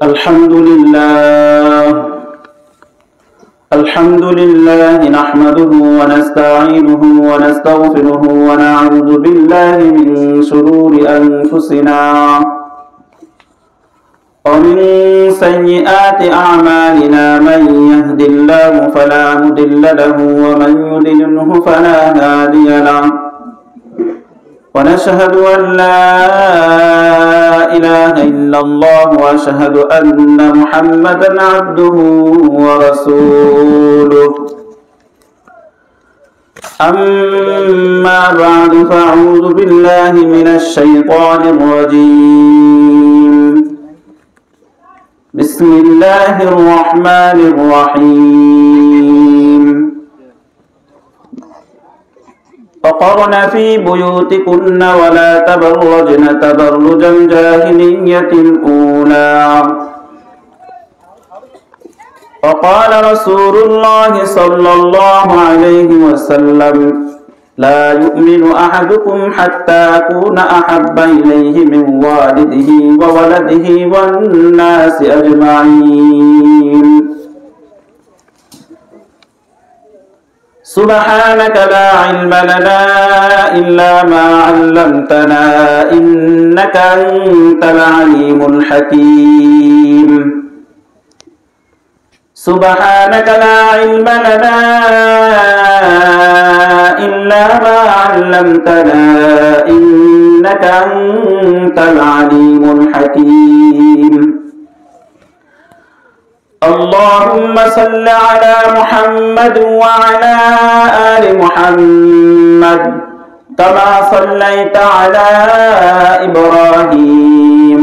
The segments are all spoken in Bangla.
الحمد لله نحمده ونستعينه ونستغفره ونعوذ بالله من شرور أنفسنا ومن سيئات أعمالنا من يهد الله فلا مضل له ومن يضلله فلا هادي له ونشهد أن لا إله إلا الله وأشهد أن محمدا عبده ورسوله أما بعد فأعوذ بالله من الشيطان الرجيم بسم الله الرحمن الرحيم وقرن في بيوتكن ولا تبرجن تبرج الجاهلية الأولى وقال رسول الله صلى الله عليه وسلم لا يؤمن أحدكم حتى أكون أحب إليه من والده وولده والناس أجمعين سبحانك لا علم لنا إلا ما علمتنا إنك أنت العليم الحكيم سبحانك لا علم لنا إلا ما علمتنا إنك أنت العليم الحكيم اللهم صل على محمد وعلى آل محمد كما صليت على إبراهيم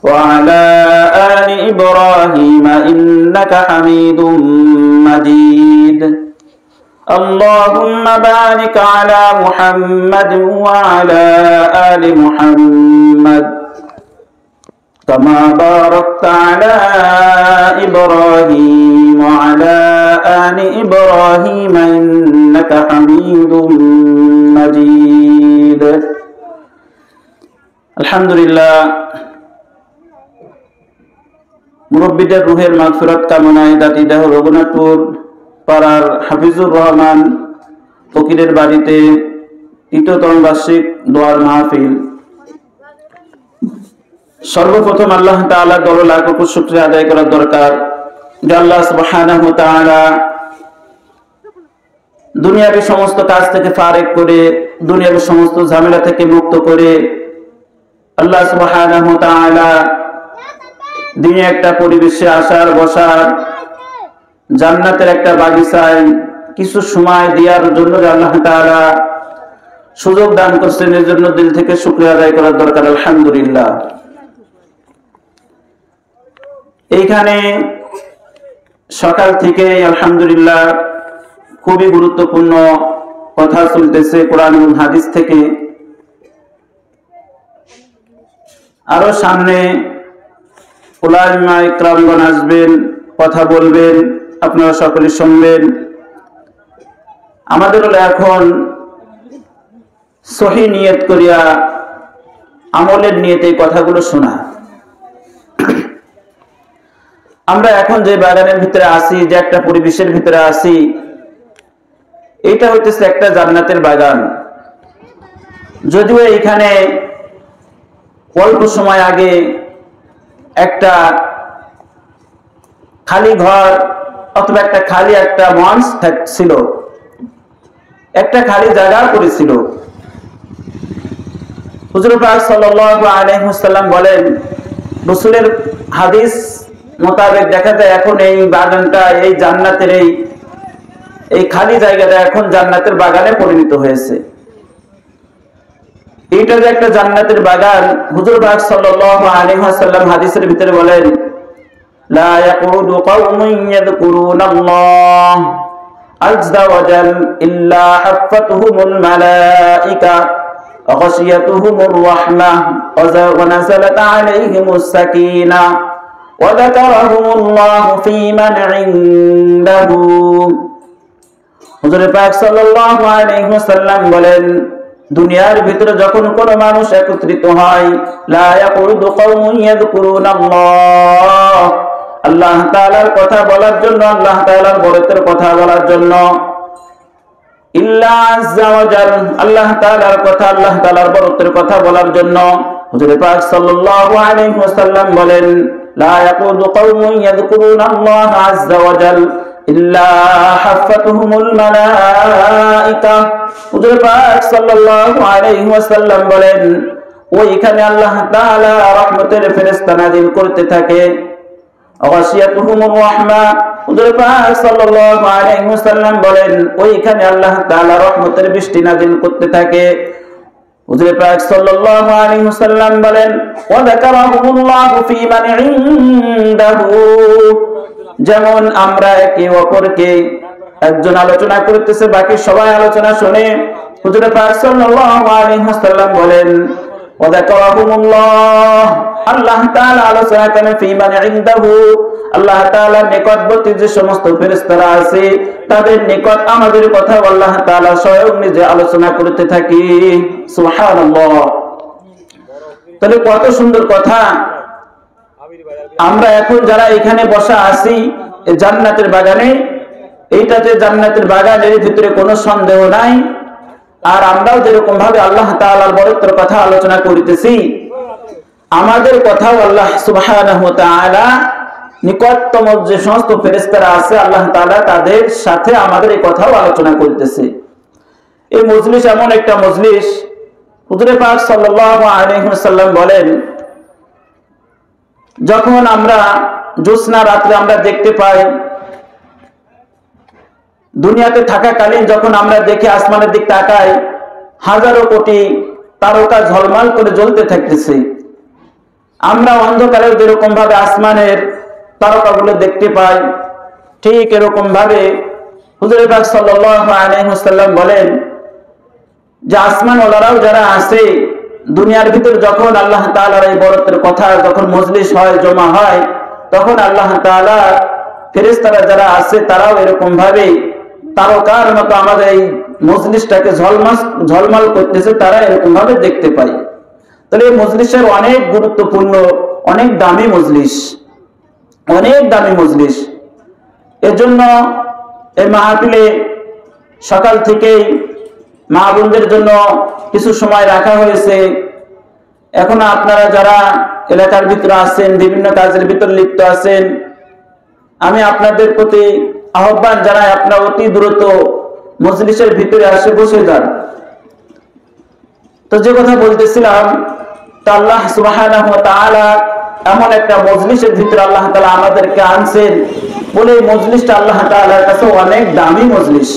وعلى آل إبراهيم إنك حميد مجيد اللهم بارك على محمد وعلى آل محمد كما باركت على إبراهيم وعلى آل إبراهيم إنك حميد مجيد الحمد لله মুরব্বীদের রুহের মাগফিরাত কামনায় দাতিদাহ রঘুনাথপুর পাড়ার হাফিজুর রহমান ফকিরের বাড়িতে তৃতীয়তম বার্ষিক দোয়ার মাহফিল। সর্বপ্রথম আল্লাহ তাআলার দরবারে লাখ কোটি শুকরিয়া আদায় করা দরকার যে আল্লাহ সুবহানাহু ওয়া তাআলা দুনিয়াবী সমস্ত কাজ থেকে ফারেক করে, দুনিয়াবী সমস্ত ঝামেলা থেকে মুক্ত করে আল্লাহ সুবহানাহু ওয়া তাআলা দিনে একটা পরিবেশে আসার বসার জান্নাতের একটা বাগিচায় কিছু সময় দেওয়ার জন্য আল্লাহ তাআলা সুযোগ দান করছেন। এর জন্য দিল থেকে শুকরিয়া আদায় করার দরকার। আলহামদুলিল্লাহ। এইখানে সকাল থেকে আলহামদুলিল্লাহ খুবই গুরুত্বপূর্ণ কথা চলতেছে কোরআন এবং হাদিস থেকে। আরো সামনে উলামা ইকরামগণ আসবেন, কথা বলবেন, আপনারা সকলে শুনবেন। আমাদের হলো এখন সহি নিয়ত করিয়া আমলের নিয়তে এই কথাগুলো শোনা। আমরা এখন যে বাগানের ভিতরে আছি, যে একটা পরিবেশের ভিতরে আছি, এটা হইতেছে একটা জান্নাতের বাগান। যদিও এখানে অল্প সময় আগে একটা খালি ঘর অথবা একটা খালি একটা মঞ্চ ছিল, একটা খালি জায়গা পড়েছিল। হুজুর পাক সাল্লাল্লাহু আলাইহি ওয়াসাল্লাম বলেন, রাসূলের হাদিস মোতাবেক দেখা যায় এখন এই বাগানটা, এই জান্নাতের এই খালি জায়গাটা এখন জান্নাতের বাগানে পরিণত হয়েছে। এইটা যে একটা জান্নাতের বাগান, হুজুর পাক সাল্লাল্লাহু আলাইহি ওয়াসাল্লাম হাদিসের ভিতরে বলেন, লা ইয়াকুদু কওমুন ইয়াযকুরুনাল্লাহ আযজা ওয়া জাল ইল্লা হাফাতুহুমুল মালাইকা ওয়া গাশিয়াতুহুমুর রাহমাহ ওয়া নাযালাত আলাইহিমুস সাকিনাহ ওয়া যাকারাহুমুল্লাহু ফী মান ইনদাহু। হুজুর পাক সাল্লাল্লাহু আলাইহি ওয়াসাল্লাম বলেন, দুনিয়ার ভিতরে যখন কোন মানুষ একত্রিত হয়, লা ইয়াকুদু কওমুন ইয়াযকুরুনাল্লাহ, আল্লাহ তাআলার কথা বলার জন্য, আল্লাহ তাআলার বরকতের কথা বলার জন্য, ইল্লা আযজা ওয়া জাল, আল্লাহ তাআলার কথা, আল্লাহ তাআলার বরকতের কথা বলার জন্য হুজুর পাক সাল্লাল্লাহু আলাইহি ওয়াসাল্লাম বলেন, লা ইয়াকুদু কওমুন ইয়াযকুরুনাল্লাহ আযজা ওয়া জাল ইল্লা হাফাতুহুমুল মালায়েকা। হুজুর পাক সাল্লাল্লাহু আলাইহি ওয়াসাল্লাম বলেন, ওইখানে আল্লাহ তাআলা রহমতের ফেরেশতা নাযিল করতে থাকে। ওয়াশিয়াতুহুমুর রাহমা, হুজুর পাক সাল্লাল্লাহু আলাইহি ওয়াসাল্লাম বলেন, ওইখানে আল্লাহ তাআলা রহমতের বৃষ্টি নাযিল করতে থাকে। হুজুর পাক সাল্লাল্লাহু আলাইহি ওয়াসাল্লাম বলেন, ওয়া যাকারাহুমুল্লাহু ফী মান ইনদাহু, যেমন আমরা একে অপরকে, একজন আলোচনা করতেছে বাকি সবাই আলোচনা শুনে, হুজুর পাক সাল্লাল্লাহু আলাইহি ওয়াসাল্লাম বলেন, ওয়া যাকারাহুমুল্লাহ, আল্লাহ তাআলা আলোচনা করেন ফী মান ইনদাহু, আল্লাহ তাআলার নিকটবর্তী যে সমস্ত ফেরেশতারা আছে তাদের নিকট আমাদের কথা আল্লাহ তাআলা স্বয়ং নিজে আলোচনা করতে থাকি। সুবহানাল্লাহ। তাহলে কত সুন্দর কথা। আমরা এখন যারা এখানে বসা আছি জান্নাতের বাগানে, এইটাতে জান্নাতের বাগানের ভিতরে কোনো সন্দেহ নাই। আর আমরাও যেরকম ভাবে আল্লাহ তাআলার বরকতের কথা আলোচনা করিতেছি, আমাদের কথাও আল্লাহ সুবহানাহু ওয়া তাআলা নিকটতম যে সমস্ত ফেরেশতারা আছে আল্লাহ তাআলা তাদের সাথে আমাদের এই কথাও আলোচনা করতেছে। এই মজলিস এমন একটা মজলিস, হুজুর পাক সাল্লাল্লাহু আলাইহি ওয়াসাল্লাম বলেন, যখন আমরা জ্যোৎস্না রাত্রে আমরা দেখতে পাই, দুনিয়াতে থাকাকালীন যখন আমরা দেখে আসমানের দিক তাকাই, হাজারো কোটি তারকা ঝলমল করে জ্বলতে থাকতেছে। আমরা অন্ধকারেও যেরকম ভাবে আসমানের তারকাগুলো দেখতে পাই, ঠিক এরকম ভাবে হুজুর পাক সাল্লাল্লাহু আলাইহি ওয়াসাল্লাম বলেন যে আসমানওয়ালারাও যারা আছে দুনিয়ার ভিতর যখন আল্লাহ তাআলার এই বরকতের কথা যখন মজলিস হয়, জমা হয়, তখন আল্লাহ তাআলা ফেরেশতারা যারা আছে তারাও এরকম ভাবে তারকার মতো আমাদের এই মজলিসটাকে ঝলমল করতেছে, তারা এরকম ভাবে দেখতে পায়। তাহলে এই মজলিসের অনেক গুরুত্বপূর্ণ, অনেক দামি মজলিস, অনেক দামি মজলিস। এর জন্য এই মাহফিলে সকাল থেকেই মা বোনদের জন্য কিছু সময় রাখা হয়েছে। এখন আপনারা যারা এলাকার ভিতরে আছেন, বিভিন্ন কাজের ভিতর লিপ্ত আছেন, আমি আপনাদের প্রতি আহ্বান জানাই, আপনারা অতি দ্রুত মজলিসের ভিতরে আসে বসে যান। তো যে কথা বলতেছিলাম, তা আল্লাহ সুবহানাহু ওয়া তাআলা এমন একটা মজলিসের ভিতরে আল্লাহ তাআলা আমাদেরকে আনছেন বলে এই মজলিসটা আল্লাহ তাআলার কাছে অনেক দামি মজলিস।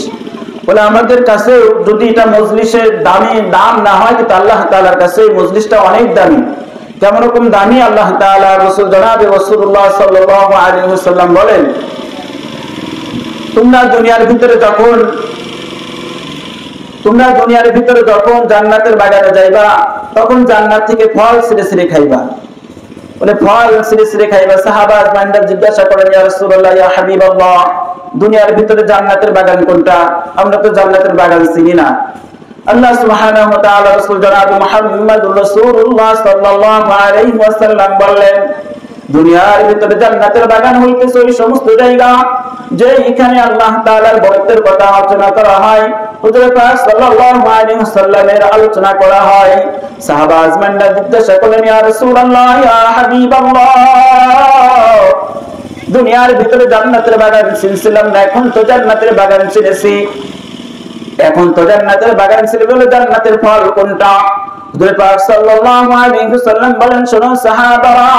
বলে আমাদের কাছে যদি এটা মজলিসের দাম না হয়, কিন্তু আল্লাহ তাআলার কাছে এই মজলিসটা অনেক দামি। কেমন রকম দামি? আল্লাহ তাআলা রাসূল জনাবে রাসূলুল্লাহ সাল্লাল্লাহু আলাইহি ওয়াসাল্লাম বলেন, তোমরা দুনিয়ার ভিতরে যখন জান্নাতের বাগানে যাইবা, তখন জান্নাত থেকে ফল ছিঁড়ে ছিঁড়ে খাইবা। বলে ফল ছিঁড়ে ছিঁড়ে খাইবা। সাহাবা আজমাইনরা জিজ্ঞাসা করেন, ইয়া রাসূলুল্লাহ, ইয়া হাবিবাল্লাহ, দুনিয়ার ভিতরে জান্নাতের বাগান কোনটা? আমরা তো জান্নাতের বাগান চিনি না। আল্লাহ সুবহানাহু ওয়া তাআলা রাসূল জনাব মুহাম্মদুর রাসূলুল্লাহ সাল্লাল্লাহু আলাইহি ওয়াসাল্লাম বললেন, দুনিয়ার ভিতরে জান্নাতের বাগান হইতেছে ওই সমস্ত জায়গা যে এখানে আল্লাহ তাআলার বরকতের কথা আলোচনা করা হয়, হুজুর পাক সাল্লাল্লাহু আলাইহি ওয়াসাল্লামের আলোচনা করা হয়। সাহাবা আজমানরা জিজ্ঞাসা করলেন, ইয়া রাসূলুল্লাহ, ইয়া হাবিবাল্লাহ, দুনিয়ার ভিতরে জান্নাতের বাগান চিনছিলাম না, এখন তো জান্নাতের বাগান চিনেছি। এখন তো জান্নাতের বাগান ছিল, বলে জান্নাতের ফল কোনটা? হুজুর পাক সাল্লাল্লাহু আলাইহি ওয়াসাল্লাম বলেন, শোনো সাহাবারা,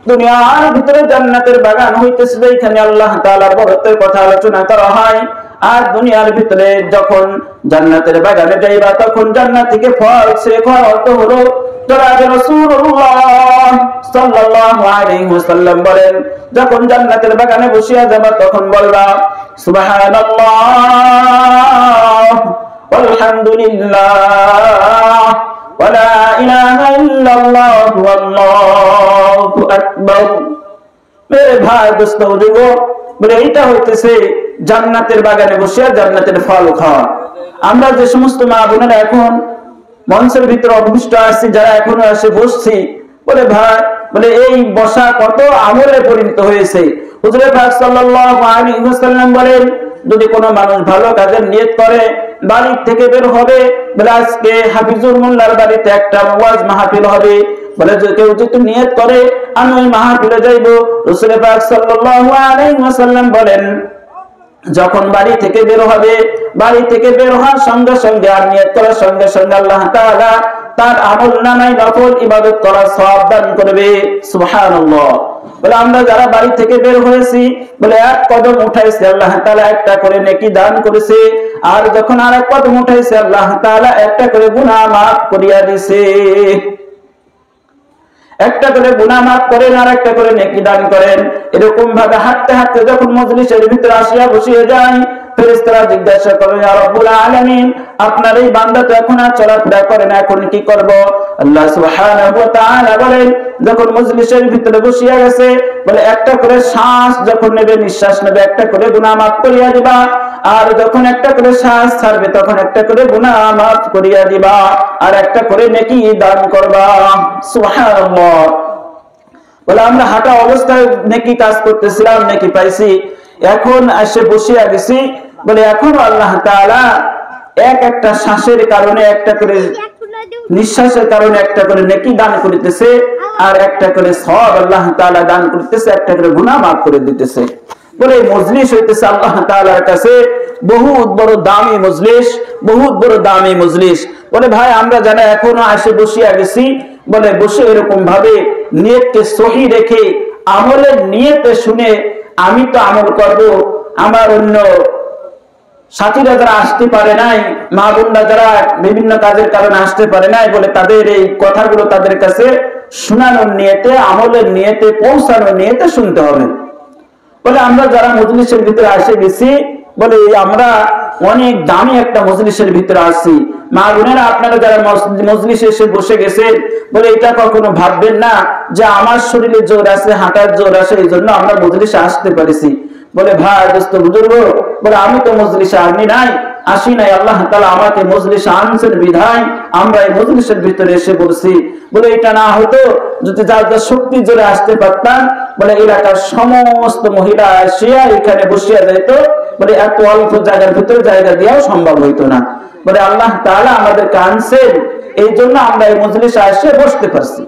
দুনিয়ার ভিতরে জান্নাতের বাগান হইতেছে এখানে আল্লাহ তাআলার বরকতের কথা আলোচনা করা হয়। আর দুনিয়ার ভিতরে যখন জান্নাতের বাগানে যাইবা, তখন জান্নাত থেকে ফল ছিঁড়ে খাওয়ার অর্থ হলো জনাবে রাসূলুল্লাহ সাল্লাল্লাহু আলাইহি ওয়াসাল্লাম বলেন, যখন জান্নাতের বাগানে বসিয়া যাবা তখন বলবা সুবহানাল্লাহ ওয়ালহামদুলিল্লাহ ওয়া লা ইলাহা ইল্লাল্লাহ ওয়াল্লাহু আকবার। মেরে ভাই দোস্ত বুঝো, বলে এইটা হইতেছে জান্নাতের বাগানে বসিয়া জান্নাতের ফল খাওয়া। আমরা যে সমস্ত মা বোনেরা এখন মঞ্চের ভিতরে অভ্যস্ত আছি যারা এখনো এসে বসছি, বলে ভাই বলে এই বসা কত আমলে পরিণত হয়েছে। হুজুর পাক সাল্লাল্লাহু আলাইহি ওয়াসাল্লাম বলেন, যদি কোনো মানুষ ভালো কাজের নিয়ত করে বাড়ি থেকে বের হবে, বলে আজকে হাফিজুর মোল্লার বাড়িতে একটা ওয়াজ মাহফিল হবে, বলে যে কেউ যদি নিয়ত করে আমি ওই মাহফিলে যাইব, রাসূল পাক সাল্লাল্লাহু আলাইহি ওয়াসাল্লাম বলেন যখন বাড়ি থেকে বের হবে, বাড়ি থেকে বের হওয়ার সঙ্গে সঙ্গে আর নিয়ত করার সঙ্গে সঙ্গে আল্লাহ তাআলা তার আমলনামায় নফল ইবাদত করার সওয়াব দান করবে। সুবহানাল্লাহ। বলে আমরা যারা বাড়ি থেকে বের হয়েছি, বলে এক কদম উঠাইছে আল্লাহ তাআলা একটা করে নেকি দান করেছে, আর যখন আরেক কদম উঠাইছে আল্লাহ তাআলা একটা করে গুনাহ মাফ করিয়া দিয়েছে। একটা করে গুনাহ মাফ করেন আর একটা করে নেকি দান করেন। এরকম ভাবে হাঁটতে হাঁটতে যখন মজলিসের ভিতরে আসিয়া বসিয়ে যায়, ফেরেশতারা জিজ্ঞাসা করেন, ইয়া রাব্বুল আলামিন, আপনার এই বান্দা তো এখন আর চলাফেরা করে না, এখন কি করব? আল্লাহ সুবহানাহু ওয়া তাআলা বলেন, যখন মজলিসের ভিতরে বসিয়া গেছে, বলে একটা করে শ্বাস যখন নেবে, নিঃশ্বাস নেবে, একটা করে গুনাহ মাফ করিয়া দিবা, আর যখন একটা করে শ্বাস ছাড়বে তখন একটা করে গুনাহ মাফ করিয়া দিবা, আর একটা করে নেকি দান করবা। সুবহানাল্লাহ। বলে আমরা হাঁটা অবস্থায় নেকি কাজ করতেছিলাম, নেকি পাইছি, এখন এসে বসিয়া গেছি, বলে এখন আল্লাহ তাআলা এক একটা শ্বাসের কারণে একটা করে নিঃশ্বাসের কারণে একটা করে নেকি দান করিতেছে, আর একটা করে সওয়াব আল্লাহ তাআলা দান করতেছে, একটা করে গুনাহ মাফ করে দিতেছে। বলে মজলিস হইতেছে আল্লাহ তাআলার কাছে বহুত বড় দামি মজলিস, বহুত বড় দামি মজলিস। বলে ভাই আমরা যারা এখনো আসে বসিয়া গেছি, বলে বসে এরকম ভাবে নিয়তকে সহি রেখে আমলের নিয়তে শুনে আমি তো আমল করব, আমার অন্য সাথীরা যারা আসতে পারে নাই, মা বোনরা যারা বিভিন্ন কাজের কারণে আসতে পারে নাই, বলে তাদের এই কথাগুলো তাদের কাছে শোনানোর নিয়তে, আমলের নিয়তে, পৌঁছানোর নিয়তে শুনতে হবে। বলে আমরা যারা মজলিসের ভিতরে আসে গেছি, বলে আমরা অনেক দামি একটা মজলিসের ভিতরে আসছি। মা বোনেরা আপনারা যারা মজলিসে এসে বসে গেছেন, বলে এটা কখনো ভাববেন না যে আমার শরীরে জোর আছে, হাঁটার জোর আছে, এই জন্য আমরা মজলিসে আসতে পারিছি। বলে ভাই দোস্ত বুজুর্গ, বলে আমি তো মজলিসে আসি নাই, আল্লাহ তাআলা আমাকে মজলিসে আনছেন বিধায় আমরা এই মজলিসের ভিতরে এসে বলছি। বলে এটা না হতো যদি যার যার শক্তি জোরে আসতে পারতাম, বলে এলাকার সমস্ত মহিলা আসিয়া এখানে বসিয়া যাইতো, বলে এত অল্প জায়গার ভিতরে জায়গা দেওয়াও সম্ভব হইতো না। বলে আল্লাহ তাআলা আমাদেরকে আনছেন, এই জন্য আমরা এই মজলিসে এসে বসতে পারছি,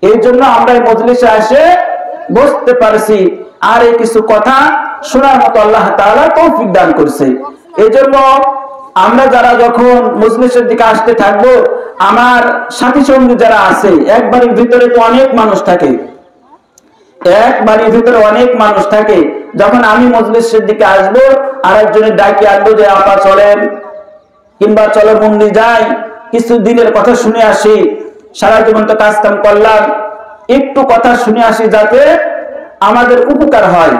এই জন্য আমরা এই মজলিসে এসে বসতে পারছি। আর এই কিছু কথা শোনার মতো আল্লাহ তাআলা তৌফিক দান করছে। এই জন্য আমরা যারা যখন মজলিসের দিকে আসতে থাকবো, আমার সাথী সঙ্গী যারা আছে, এক বাড়ির ভিতরে তো অনেক মানুষ থাকে, এক বাড়ির ভিতরে অনেক মানুষ থাকে, যখন আমি মজলিসের দিকে আসবো আর একজনের ডাকি আনবো যে আপা চলেন, কিংবা চলো মন্দির যাই, কিছু দিনের কথা শুনে আসি, সারা জীবন তো কাজ কাম করলাম, একটু কথা শুনে আসি যাতে আমাদের উপকার হয়।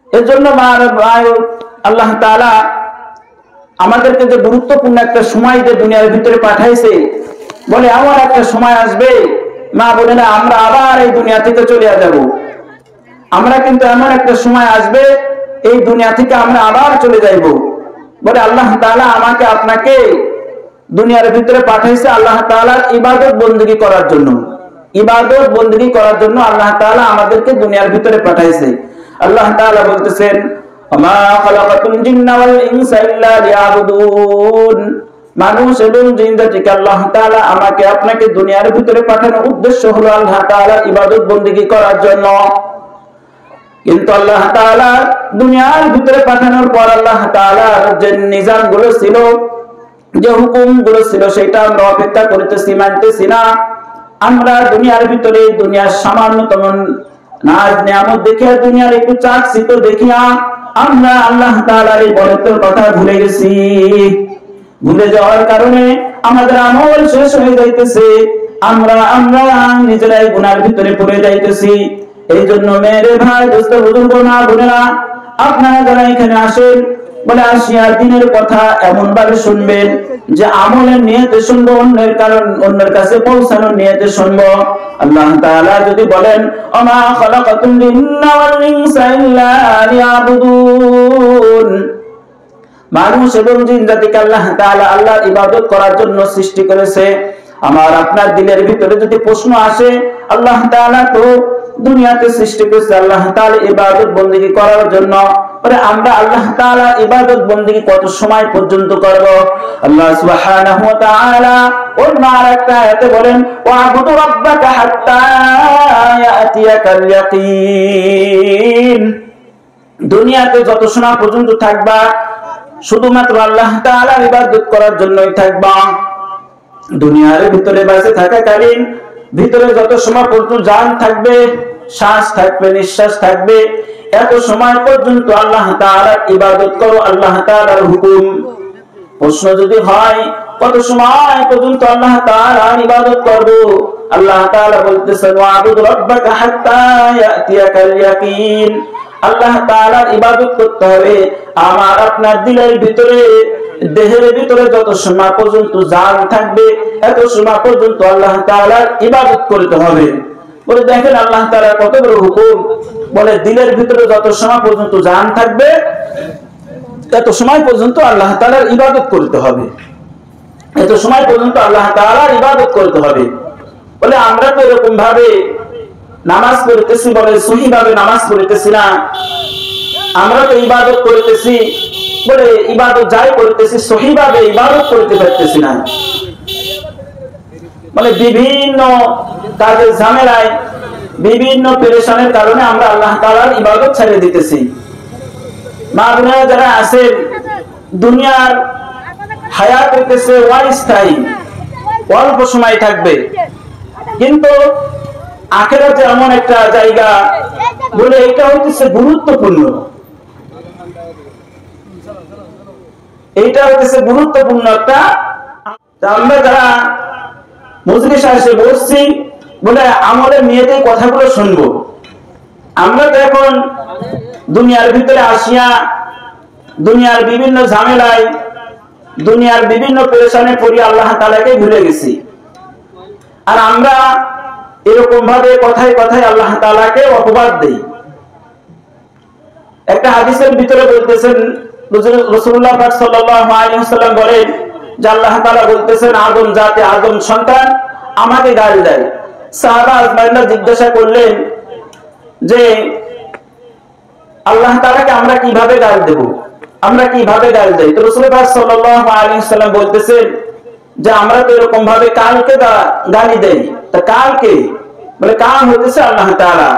এর জন্য আল্লাহ তাআলা আমাদেরকে যে গুরুত্বপূর্ণ একটা সময় যে দুনিয়ার ভিতরে পাঠাইছে, বলে এমন একটা সময় আসবে মা বোনেরা আমরা আবার এই দুনিয়া থেকে চলে যাব। আমরা কিন্তু এমন একটা সময় আসবে এই দুনিয়া থেকে আমরা আবার চলে যাইব। বলে আল্লাহ তাআলা আমাকে আপনাকে দুনিয়ার ভিতরে পাঠাইছে আল্লাহ তাআলার ইবাদত বندگی করার জন্য, ইবাদত বندگی করার জন্য আল্লাহ তাআলা আমাদেরকে দুনিয়ার ভিতরে পাঠাইছে। আল্লাহ তাআলা বলতেছেন, ওমা খালাকাতুল জিন্না ওয়াল ইনসা ইল্লা লিয়াবুদুন, মানুষ এবং জিন জাতিকে আল্লাহ তাআলা আমাকে আপনাকে দুনিয়ার ভিতরে পাঠানোর উদ্দেশ্য হলো আল্লাহ তাআলার ইবাদত বندگی করার জন্য। কিন্তু আল্লাহ তাআলা দুনিয়ার ভিতরে পাঠানোর পর আল্লাহ তাআলার যে নিজাম গুলো ছিল, যে হুকুম গুলো ছিল, সেটা আমরা অপেক্ষা করতেছি, মানতেছি না। আমরা দুনিয়ার ভিতরে দুনিয়ার সামান্যতম নাজ নিয়ামত দেখিয়া, দুনিয়ার একটু চাকচিক্য দেখিয়া আমরা আল্লাহ তাআলার এই বরকতের কথা ভুলে গেছি। ভুলে যাওয়ার কারণে আমাদের আমল শেষ হয়ে যাইতেছে, আমরা নিজেরাই গুনার ভিতরে পড়ে যাইতেছি। এই জন্য মেরে ভাই দোস্ত বুজুর্গ মা বোনেরা, আপনারা যারা এখানে আসেন, বলে আসিয়ার দিনের কথা এমন ভাবে শুনবেন যে আমলের নিয়তে শুনবো, অন্যের কাছে পৌঁছানোর নিয়তে শুনবো। আল্লাহ তাআলা যদি বলেন ওমা খালাকাতুল জিন্না ওয়াল ইনসা ইল্লা লিয়াবুদুন, মানুষ এবং জিন জাতিকে আল্লাহ তাআলা আল্লাহর ইবাদত করার জন্য সৃষ্টি করেছে। আমার আপনার দিলের ভিতরে যদি প্রশ্ন আসে, আল্লাহ তাআলা তো দুনিয়াতে সৃষ্টি করেছে আল্লাহ তাআলা ইবাদত বندگی করার জন্য, পরে আমরা আল্লাহ তাআলা ইবাদত বندگی কত সময় পর্যন্ত করব? আল্লাহ সুবহানাহু ওয়া তাআলা অন্য আরেকটা আয়াতে বলেন, ওয়া'বুদু রাব্বাকা হাত্তা ইয়াতিয়াকাল ইয়াকিন। দুনিয়াতে যত সময় পর্যন্ত থাকবা শুধুমাত্র আল্লাহ তাআলার ইবাদত করার জন্যই থাকবা। দুনিয়ার ভিতরে বেঁচে থাকাকালীন ভিতরে যত সময় পর্যন্ত জান থাকবে, শ্বাস থাকবে, নিঃশ্বাস থাকবে, এত সময় পর্যন্ত আল্লাহ তাআলার ইবাদত করো, আল্লাহ তাআলার হুকুম। প্রশ্ন যদি হয় কত সময় পর্যন্ত আল্লাহ তাআলার ইবাদত করব, আল্লাহ তাআলা বলতেছেন ওয়া'বুদ রাব্বাকা হাত্তা ইয়াতিয়াকাল ইয়াকিন। আল্লাহ তাআলার ইবাদত করতে হবে আমার আপনার দিলের ভিতরে, দেহের ভিতরে যত সময় পর্যন্ত জান থাকবে এত সময় পর্যন্ত আল্লাহ তাআলার ইবাদত করতে হবে। বলে দেখেন আল্লাহ তাআলা কত বড় হুকুম, বলে দিলের ভিতরে যত সময় পর্যন্ত জান থাকবে এত সময় পর্যন্ত আল্লাহ তাআলার ইবাদত করতে হবে, এত সময় পর্যন্ত আল্লাহ তাআলার ইবাদত করতে হবে। বলে আমরা তো এরকম ভাবে নামাজ পড়তেছি, বলে সহি ভাবে নামাজ পড়তেছি না, আমরা তো ইবাদত করতেছি, বলে ইবাদত যাই করতেছি সহি ভাবে ইবাদত করতে পারতেছি না। মানে বিভিন্ন কাজের ঝামেলায়, বিভিন্ন পেরেশানের কারণে আমরা আল্লাহ তাআলার ইবাদত ছেড়ে দিতেছি। মা বোনেরা যারা আছেন, দুনিয়ার হায়াত হইতেছে অস্থায়ী, অল্প সময় থাকবে, কিন্তু আখিরাত এমন একটা জায়গা, বলে এটা হইতেছে গুরুত্বপূর্ণ, এইটা হইতেছে গুরুত্বপূর্ণ একটা। আমরা যারা মজলিসে এসে বসছি, বলে আমলের নিয়তে কথাগুলো শুনবো। আমরা তো এখন দুনিয়ার ভিতরে আসিয়া দুনিয়ার বিভিন্ন ঝামেলায়, দুনিয়ার বিভিন্ন পেরেশানে পড়ি আল্লাহ তাআলাকে ভুলে গেছি। আর আমরা এরকম ভাবে কথায় কথায় আল্লাহ তাআলাকে অপবাদ দেই। একটা হাদিসের ভিতরে বলতেছেন, রাসূলুল্লাহ পাক সাল্লাল্লাহু আলাইহি ওয়াসাল্লাম বলেন যে আল্লাহ তাআলা বলতেছেন আদম জাতি, আদম সন্তান আমাকে গালি দেয়। সাহাবা আজমাইনরা জিজ্ঞাসা করলেন যে আল্লাহ তাআলাকে আমরা কিভাবে গালি দেব, আমরা কিভাবে গালি দেই? তো রাসূলুল্লাহ সাল্লাল্লাহু আলাইহি ওয়াসাল্লাম বলতেছেন যে আমরা তো এরকম ভাবে কালকে গালি দেই। তা কালকে? বলে কাল হইতেছে আল্লাহ তাআলা।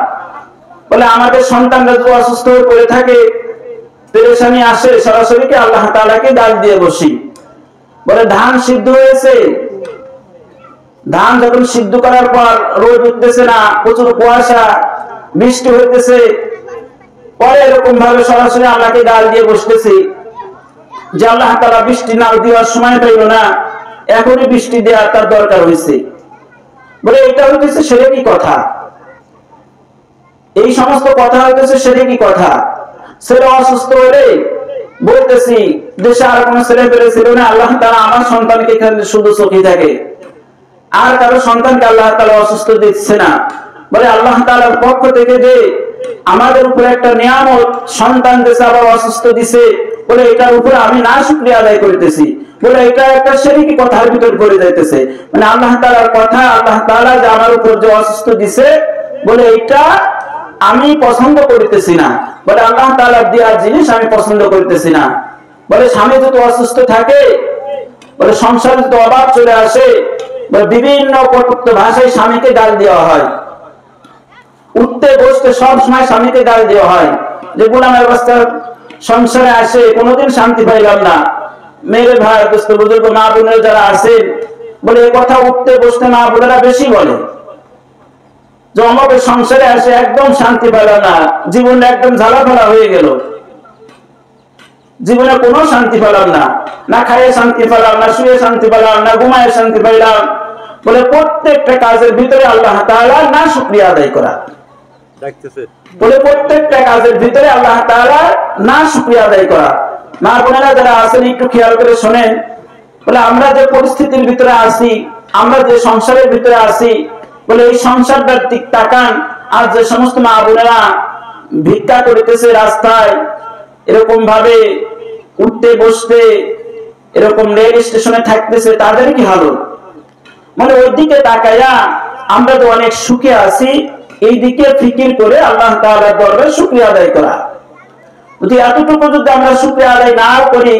বলে আমাদের সন্তানরা যদি অসুস্থ হয়ে পড়ে থাকে, পেরেশানি আসে, সরাসরি কি আল্লাহ তাআলাকে গালি দিয়ে বসি। বলে ধান সিদ্ধ হয়েছে, ধান যখন সিদ্ধ করার পর রোদ উঠতেছে না, প্রচুর কুয়াশা, বৃষ্টি হইতেছে, পরে এরকম ভাবে সরাসরি আল্লাহকে গাল দিয়ে বসতেছি যে আল্লাহ তাআলা বৃষ্টি না দেওয়ার সময় পাইল না, এখনই বৃষ্টি দেওয়ার তার দরকার হয়েছে। বলে এটা হইতেছে শিরকি কথা, এই সমস্ত কথা হইতেছে শিরকি কথা। ছেলে অসুস্থ হলে বলতেছি দেশে আর কোনো ছেলে পেলে ছিল না, আল্লাহ তাআলা আমার সন্তানকে এখানে শুধু চোখে থাকে, আর কারো সন্তানকে আল্লাহ তাআলা অসুস্থ দিচ্ছে না। বলে আল্লাহ তাআলার পক্ষ থেকে যে আমাদের উপরে একটা নিয়ামত সন্তান দিয়েছে, আবার অসুস্থ দিছে, বলে এটার উপরে আমি না শুকরিয়া আদায় করতেছি। বলে এটা একটা শিরকি কথার ভিতর পড়ে যাইতেছে। মানে আল্লাহ তাআলার কথা, আল্লাহ তাআলা যে আমার উপর যে অসুস্থ দিছে, বলে এটা আমি পছন্দ করতেছি না। বলে আল্লাহ তাআলার দেওয়ার জিনিস আমি পছন্দ করতেছি না। বলে স্বামী যদি অসুস্থ থাকে, বলে সংসারে যদি অভাব চলে আসে, বলে বিভিন্ন কটুক্ত ভাষায় স্বামীকে গাল দেওয়া হয়, উঠতে বসতে সব সময় স্বামীকে গাল দেওয়া হয় যে গোলামের অবস্থা সংসারে আসে, কোনোদিন শান্তি পাইলাম না। মেরে ভাই, দোস্ত, বুজুর্গ, মা বোনেরা যারা আছেন, বলে এই কথা উঠতে বসতে মা বোনেরা বেশি বলে যে আমাদের সংসারে আসে একদম শান্তি পাইলাম না, জীবনে একদম ঝালাফালা হয়ে গেল, জীবনে কোনো শান্তি পেলাম না, না খাইয়ে শান্তি পেলাম, না শুয়ে শান্তি পেলাম, না ঘুমায় শান্তি পাইলাম। বলে প্রত্যেকটা কাজের ভিতরে আল্লাহ তাআলার না শুকরিয়া আদায় করা, বলে প্রত্যেকটা কাজের ভিতরে আল্লাহ তাআলার না শুকরিয়া আদায় করা। মা বোনেরা যারা আছেন একটু খেয়াল করে শোনেন। বলে আমরা যে পরিস্থিতির ভিতরে আছি, আমরা যে সংসারের ভিতরে আছি, বলে এই সংসারটার দিক তাকান। আর যে সমস্ত মা বোনেরা ভিক্ষা করিতেছে রাস্তায়, এরকম ভাবে উঠতে বসতে এরকম রেল স্টেশনে থাকতেছে, তাদের কি হালত? মানে ওই দিকে তাকায়া আমরা তো অনেক সুখে আছি, এই দিকে ফিকির করে আল্লাহ তাআলার দরবারে শুকরিয়া আদায় করা। যদি এতটুকু যদি আমরা শুকরিয়া আদায় না করি,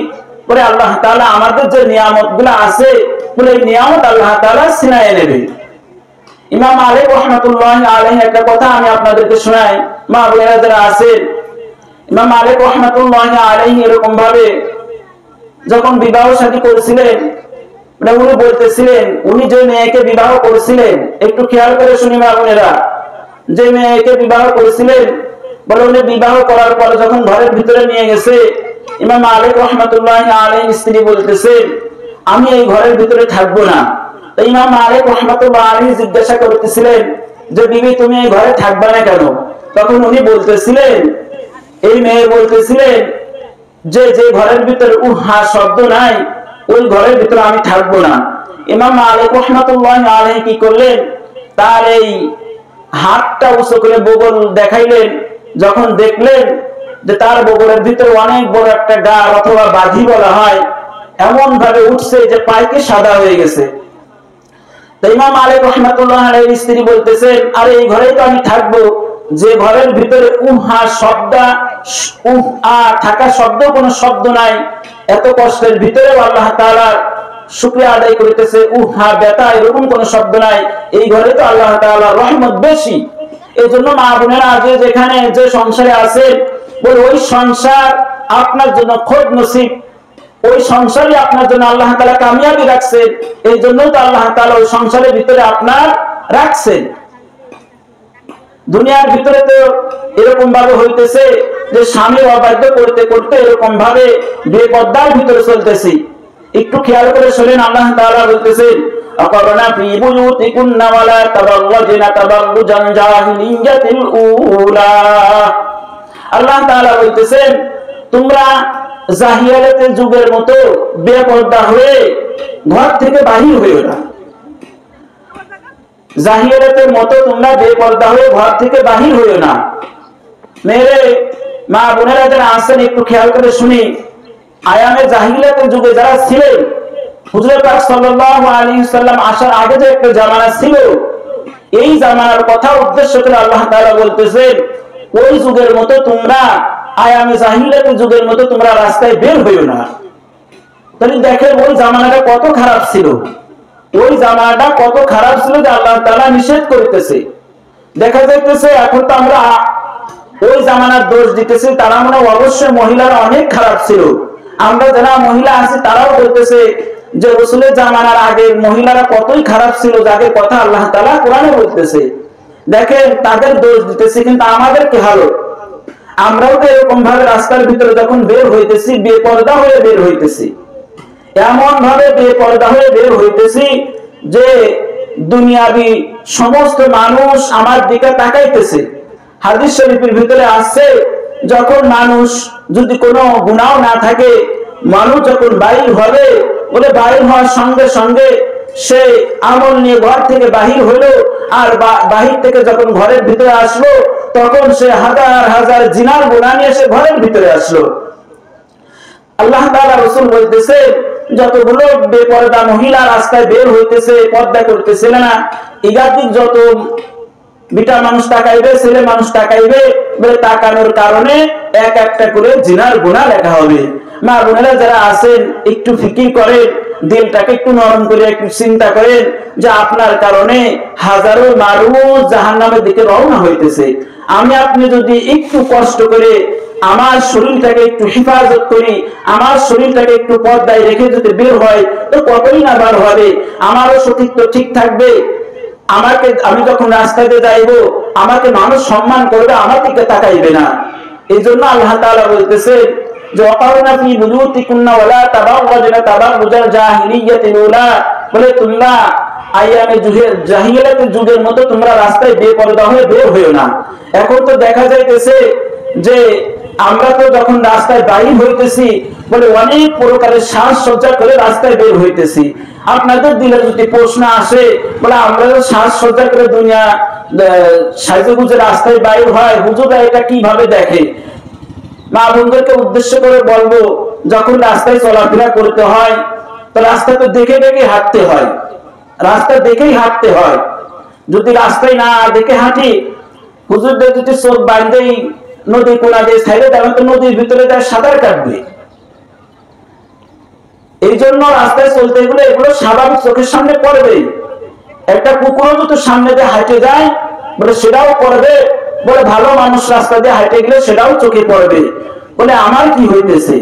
পরে আল্লাহ তাআলা আমাদের যে নিয়ামতগুলো আছে, বলে এই নিয়ামত আল্লাহ তাআলা ছিনায় নেবে। ইমাম মালিক রাহমাতুল্লাহি আলাইহি একটা কথা আমি আপনাদেরকে শোনাই, মা বোনেরা যারা আছেন, ইমাম মালিক রাহমাতুল্লাহি আলাইহি এরকম ভাবে যখন বিবাহ শাদী করেছিলেন, উনি বলতেছিলেন, উনি যে মেয়েকে বিবাহ করেছিলেন, একটু খেয়াল করে শুনি মা বোনেরা, যে মেয়েকে বিবাহ করেছিলেন, বলে উনি বিবাহ করার পর যখন ঘরের ভিতরে নিয়ে গেছে, ইমাম মালিক রাহমাতুল্লাহি আলাইহির স্ত্রী বলতেছেন, আমি এই ঘরের ভিতরে থাকবো না। তো ইমাম মালিক রাহমাতুল্লাহি আলাইহি জিজ্ঞাসা করতেছিলেন যে বিবি তুমি এই ঘরে থাকবা না কেন? তখন উনি বলতেছিলেন, এই মেয়ে বলতেছিলেন যে যে ঘরের ভিতরে উহা শব্দ নাই, ওই ঘরের ভিতরে আমি থাকবো না। ইমাম মালিক রাহমাতুল্লাহি আলাইহি কি করলেন, তার এই হাতটা উঁচু করে বগল দেখাইলেন। যখন দেখলেন যে তার বগলের ভিতরে অনেক বড় একটা গার অথবা বাঁধি বলা হয়, এমন ভাবে উঠছে যে পাইকে সাদা হয়ে গেছে। তো ইমাম মালিক রাহমাতুল্লাহি আলাইহির স্ত্রী বলতেছেন, আরে এই ঘরেই তো আমি থাকবো, যে ঘরের ভিতরে উহা শব্দ থাকা শব্দ কোনো শব্দ নাই, এত কষ্টের ভিতরেও আল্লাহ তাআলার শুকরিয়া আদায় করিতেছে, উহা ব্যথা এরকম কোনো শব্দ নাই, এই ঘরে তো আল্লাহ তাআলার রহমত বেশি। এই জন্য মা বোনেরা আজ যেখানে যে সংসারে আছে, বলে ওই সংসার আপনার জন্য খোদ নসিব, ওই সংসারই আপনার জন্য আল্লাহ তাআলা কামিয়াবি রাখছেন। এই জন্য তো আল্লাহ তাআলা ওই সংসারের ভিতরে আপনার রাখছেন। দুনিয়ার ভিতরে তো এরকম ভাবে হইতেছে যে স্বামী অবাধ্য করতে করতে এরকম ভাবে বেপরদার ভিতরে চলতেছি। একটু খেয়াল করে শুনেন, আল্লাহ তাআলা বলতেছেন, আকারনা ফি বুয়ুতিকুন্না ওয়ালা তাবাররাজনা তাবাররুজান জাহিলিয়াতিল উলা। আল্লাহ তাআলা বলতেছেন, তোমরা জাহিলিয়াতের যুগের মতো বেপরদা হয়ে ঘর থেকে বাহির হইও না। জাহিলিয়াতের মতো তোমরা বেপরদা হয়ে ঘর থেকে বাহির হইও না। মেরে মা বোনেরা যারা আছেন, একটু খেয়াল করে শুনি, আয়ামে জাহিলিয়াতের যুগে যারা ছিলেন, হুজুর পাক সাল্লাল্লাহু আলাইহি ওয়াসাল্লাম আসার আগে যে একটা জামানা ছিল, এই জামানার কথা উদ্দেশ্য করে আল্লাহ তাআলা বলতেছেন, ওই যুগের মতো তোমরা, আয়ামে জাহিলিয়াতের যুগের মতো তোমরা রাস্তায় বের হইও না। তাহলে দেখেন ওই জামানাটা কত খারাপ ছিল, ওই জামানাটা কত খারাপ ছিল যে আল্লাহ তাআলা নিষেধ করতেছে। দেখা যাইতেছে এখন তো আমরা ওই জামানার দোষ দিতেছি, তারা মনে অবশ্যই মহিলারা অনেক খারাপ ছিল। আমরা যারা মহিলা আছি তারাও বলতেছে যে রাসূলের জামানার আগে মহিলারা কতই খারাপ ছিল, যাদের কথা আল্লাহ তাআলা কোরআনে বলতেছে। দেখেন তাদের দোষ দিতেছি, কিন্তু আমাদের কি হালত? আমরাও তো এরকম ভাবে রাস্তার ভিতরে যখন বের হইতেছি, বেপরদা হয়ে বের হইতেছি, এমন ভাবে বেপরদা হয়ে বের হইতেছি যে দুনিয়াবি সমস্ত মানুষ আমার দিকে তাকাইতেছে। হাদিস শরীফের ভিতরে আসছে, যখন মানুষ যদি কোনো গুনাহ না থাকে, মানুষ যখন বাহির হবে, বলে বাহির হওয়ার সঙ্গে সঙ্গে সে আমল নিয়ে ঘর থেকে বাহির হলো, আর বাহির থেকে যখন ঘরের ভিতরে আসলো, তখন সে হাজার হাজার জিনার গুনাহ নিয়ে সে ঘরের ভিতরে আসলো। আল্লাহ তাআলা রাসূল বলতেছে, যতগুলো বেপরদা মহিলা রাস্তায় বের হইতেছে, পর্দা করতেছিল না, ইগাদিক যত বিটা মানুষ তাকাইবে, ছেলে মানুষ তাকাইবে, বলে তাকানোর কারণে এক একটা করে জিনার গুনাহ লেখা হবে। মা বোনেরা যারা আছেন, একটু ফিকির করেন, দিলটাকে একটু নরম করে একটু চিন্তা করেন যে আপনার কারণে হাজারো মানুষ জাহান্নামের দিকে রওনা হইতেছে। আমি আপনি যদি একটু কষ্ট করে আমার শরীরটাকে একটু হেফাজত করি, আমার শরীরটাকে একটু পর্দায় রেখে যদি বের হয়, তো কতই না বার হবে, আমারও সতীত্ব ঠিক থাকবে। আমি যখন রাস্তাতে যাইব, আমাকে মানুষ সম্মান করবে, আমার দিকে তাকাইবে না। এই জন্য আল্লাহ তাআলা বলতেছে যে ওয়াকারনা ফি বুয়ুতিকুন্না ওয়ালা তাবাররাজনা তাবাররুজাল জাহিলিয়াতিল উলা, বলে তোমরা আয়ামে জাহিলিয়াতের যুগের মতো তোমরা রাস্তায় বেপরদা হয়ে বের হইও না। এখন তো দেখা যাইতেছে যে আমরা তো যখন রাস্তায় বাইর হইতেছি, বলে অনেক প্রকারের সাজসজ্জা করে রাস্তায় বের হইতেছি। আপনাদের দিলে যদি প্রশ্ন আসে, বলে আমরা তো সাজসজ্জা করে দুনিয়া সাজে গুজে রাস্তায় বাইর হয়, হুজুররা এটা কিভাবে দেখে? মা বোনদেরকে উদ্দেশ্য করে বলবো, যখন রাস্তায় চলাফেরা করতে হয় তো রাস্তা তো দেখে দেখে হাঁটতে হয়, রাস্তা দেখেই হাঁটতে হয়। যদি রাস্তায় না দেখে হাঁটি, হুজুরদের যদি চোখ বাঁধেই নদী কোনা দিয়ে ছাইড়ে তাহলে তো নদীর ভিতরে যায় সাঁতার কাটবে। এই জন্য রাস্তায় চলতে গেলে এগুলো স্বাভাবিক চোখের সামনে পড়বে। একটা কুকুরও যদি সামনে দিয়ে হাঁটে যায় বলে সেটাও পড়বে, বলে ভালো মানুষ রাস্তা দিয়ে হাঁটে গেলে সেটাও চোখে পড়বে। বলে আমার কি হইতেছে,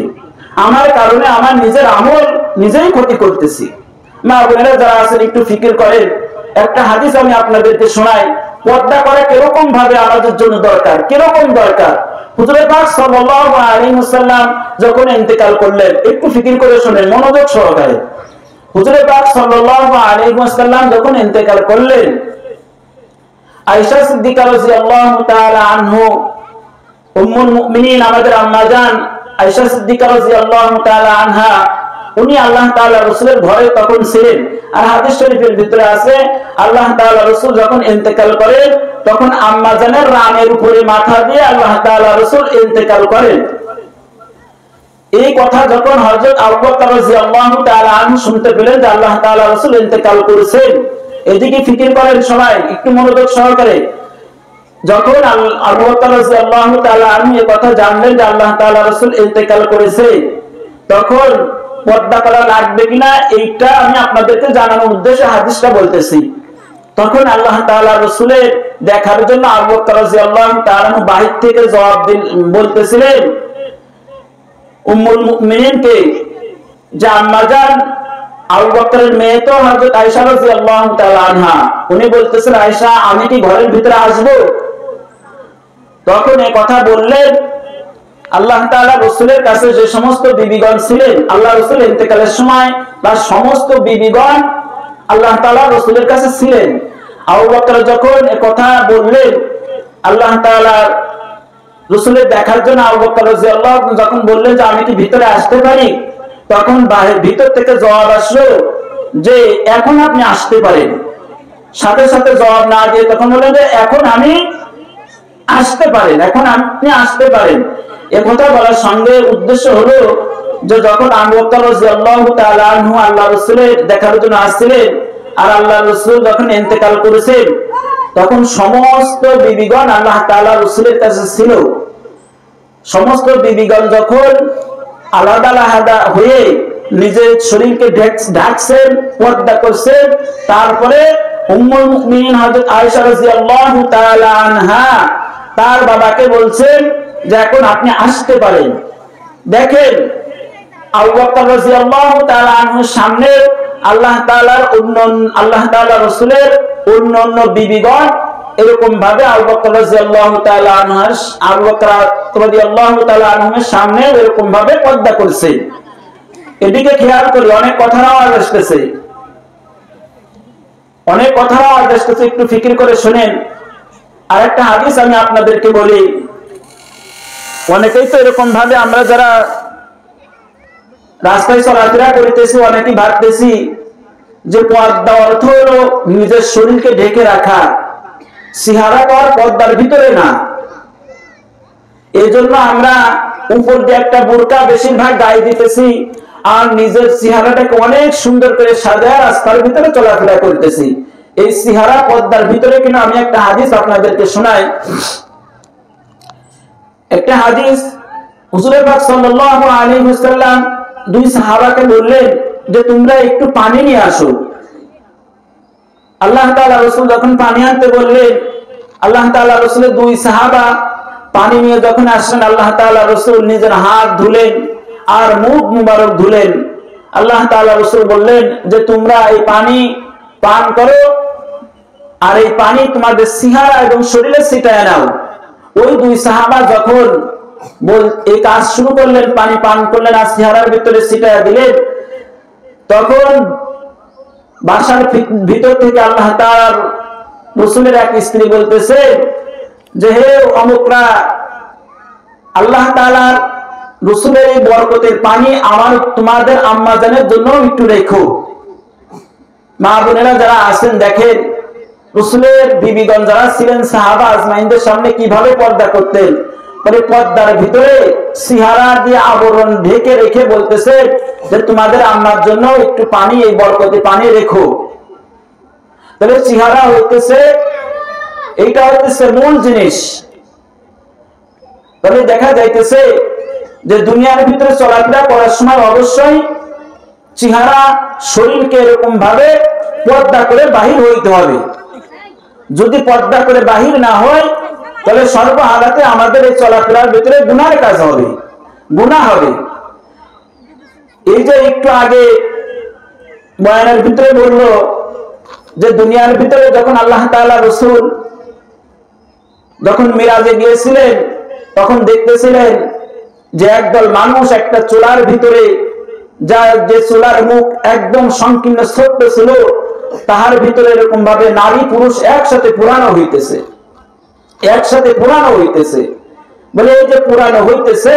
আমার কারণে আমার নিজের আমল নিজেই ক্ষতি করতেছি। মা বোনেরা যারা আছেন একটু ফিকির করেন। একটা হাদিস আমি আপনাদেরকে শোনাই, পর্দা করা কিরকম ভাবে আমাদের জন্য দরকার, কিরকম দরকার। হুজুর পাক সাল্লাল্লাহু আলাইহি ওয়াসাল্লাম যখন ইন্তেকাল করলেন, একটু ফিকির করে শুনেন মনোযোগ সহকারে। হুজুর পাক সাল্লাল্লাহু আলাইহি ওয়াসাল্লাম যখন ইন্তেকাল করলেন, আয়েশা সিদ্দিকা রাদিয়াল্লাহু তাআলা আনহু, উম্মুল মুমিনিন আমাদের আম্মা জান আয়েশা সিদ্দিকা রাদিয়াল্লাহু তাআলা আনহা, উনি আল্লাহ তাআলা রাসূলের ঘরে তখন ছিলেন। আর হাদিস শরীফের ভিতরে আছে আল্লাহ তাআলা রাসূল যখন ইন্তেকাল করেন তখন আম্মা জানের রানের উপরে মাথা দিয়ে আল্লাহ তাআলা রাসূল ইন্তেকাল করেন। এই কথা যখন হযরত আবু বকর রাদিয়াল্লাহু তাআলা আনহু শুনতে পেলেন যে আল্লাহ তাআলা রাসূল ইন্তেকাল করেছেন, এদিকে ফিকির করেন সবাই একটু মনোযোগ সহকারে। যখন আবু বকর রাদিয়াল্লাহু তাআলা আনহু এই কথা জানলেন যে আল্লাহ তাআলা রাসূল ইন্তেকাল করেছে, তখন পর্দা করা লাগবে কিনা এইটা আমি আপনাদেরকে জানানোর উদ্দেশ্যে হাদিসটা বলতেছি। তখন আল্লাহ তাআলা রাসূলের দেখার জন্য আবু বকর রাদিয়াল্লাহু তাআলা বাহির থেকে জবাব বলতেছিলেন উম্মুল মুমিনিনকে, যে আম্মা জান আবু বকরের মেয়ে তো হযরত আয়েশা রাদিয়াল্লাহু তাআলা আনহা, উনি বলতেছেন আয়েশা আমি কি ঘরের ভিতরে আসব? তখন এই কথা বললেন আল্লাহ তাআলা রাসূলের কাছে যে সমস্ত বিবিগণ ছিলেন, আল্লাহ রাসূল ইন্তেকালের সময় তার সমস্ত বিবিগণ আল্লাহ তাআলা রাসূলের কাছে ছিলেন। আবু বকর যখন এই কথা বললেন, আল্লাহ তাআলা রাসূলের দেখার জন্য আবু বকর রাদিয়াল্লাহু আনহু যখন বললেন যে আমি কি ভিতরে আসতে পারি, তখন ভিতর থেকে জবাব আসলো যে এখন আপনি আসতে পারেন। সাথে সাথে জবাব না দিয়ে তখন বললেন যে এখন আমি আসতে পারেন, এখন আপনি আসতে পারেন। একথা বলার সঙ্গে উদ্দেশ্য হলো যে যখন আবু বকর রাদিয়াল্লাহু তাআলা আনহু আল্লাহ রাসূলের দেখার জন্য আসছিলেন আর আল্লাহ রাসূল যখন ইন্তেকাল করেছেন, তখন সমস্ত বিবিগণ আল্লাহ তাআলা রাসূলের কাছে ছিল। সমস্ত বিবিগণ যখন আলাদা আলাদা হয়ে নিজের শরীরকে ঢাকছেন, পর্দা করছেন, তারপরে উম্মুল মুমিনিন হযরত আয়েশা রাদিয়াল্লাহু তাআলা আনহা তার বাবাকে বলছেন যে এখন আপনি আসতে পারেন। দেখেন আবু বকর রাদিয়াল্লাহু তাআলা আনহুর সামনে আল্লাহ তাআলা রাসূলের অন্যান্য বিবিগণ এরকম ভাবে আবু বকর রাদিয়াল্লাহু তাআলা আনহুর সামনে এরকম ভাবে পর্দা করছে। এদিকে খেয়াল করি অনেক কথার আওয়াজ আসতেছে, অনেক কথার আওয়াজ আসতেছে, একটু ফিকির করে শুনেন। আরেকটা হাদিস আমি আপনাদেরকে বলি, অনেকেই তো এরকম ভাবে আমরা যারা রাস্তায় চলাফেরা করিতেছি অনেকেই ভাবতেছি যে পর্দা অর্থ হলো নিজের শরীরকে ঢেকে রাখা, চেহারা করার পর্দার ভিতরে না। এই জন্য আমরা উপর দিয়ে একটা বোরকা বেশিরভাগ গায়ে দিতেছি আর নিজের চেহারাটাকে অনেক সুন্দর করে সাজায় রাস্তার ভিতরে চলাফেরা করতেছি। এই চেহারা পর্দার ভিতরে কিনা আমি একটা হাদিস আপনাদেরকে শোনাই। একটা হাদিস, হুজুর পাক সাল্লাল্লাহু আলাইহি ওয়াসাল্লাম দুই সাহাবাকে বললেন যে তোমরা একটু পানি নিয়ে আসো। আল্লাহ তাআলা রাসূল যখন পানি আনতে বললেন, আল্লাহ তাআলা রাসূলের দুই সাহাবা পানি নিয়ে যখন আসলেন, আল্লাহ তাআলা রাসূল নিজের হাত ধুলেন আর মুখ মুবারক ধুলেন। আল্লাহ তাআলা রাসূল বললেন যে তোমরা এই পানি পান করো আর এই পানি তোমাদের চেহারা এবং শরীরে ছিটায় নাও। ওই দুই সাহাবা যখন এই কাজ শুরু করলেন, পানি পান করলেন আর চেহারার ভিতরে ছিটায় দিলেন, তখন বাসার ভিতর থেকে আল্লাহ তাআলার রাসূলের এক স্ত্রী বলতেছে যে হে অমুকরা, আল্লাহ তাআলার রাসূলের এই বরকতের পানি আমার তোমাদের আম্মা জানের জন্য একটু রেখো। মা বোনেরা যারা আছেন দেখেন রাসূলের বিবিগণ যারা ছিলেন সাহাবা আজমাইনদের সামনে কিভাবে পর্দা করতেন। মানে পর্দার ভিতরে সিহারা দিয়ে আবরণ ঢেকে রেখে বলতেছে যে তোমাদের আম্মার জন্য একটু পানি, এই বরকতে পানি রেখো। তাহলে সিহারা হইতেছে, এইটা হইতেছে মূল জিনিস। তাহলে দেখা যাইতেছে যে দুনিয়ার ভিতরে চলাফেরা করার সময় অবশ্যই চেহারা শরীরকে এরকম ভাবে পর্দা করে বাহির হইতে হবে। যদি পর্দা করে বাহির না হয় তাহলে সর্বহালাতে আমাদের এই চলাফেরার ভিতরে গুনার কাজ হবে, গুনাহ হবে। এই যে একটু আগে বয়ানের ভিতরে বললো যে দুনিয়ার ভিতরে যখন আল্লাহ তাআলা রাসূল যখন মিরাজে গিয়েছিলেন তখন দেখতেছিলেন যে একদল মানুষ একটা চুলার ভিতরে, যে চুলার মুখ একদম সংকীর্ণ ছোট্ট ছিল, তাহার ভিতরে এরকম ভাবে নারী পুরুষ একসাথে পুরানো হইতেছে, একসাথে পুরানো হইতেছে। বলে এই যে পুরানো হইতেছে,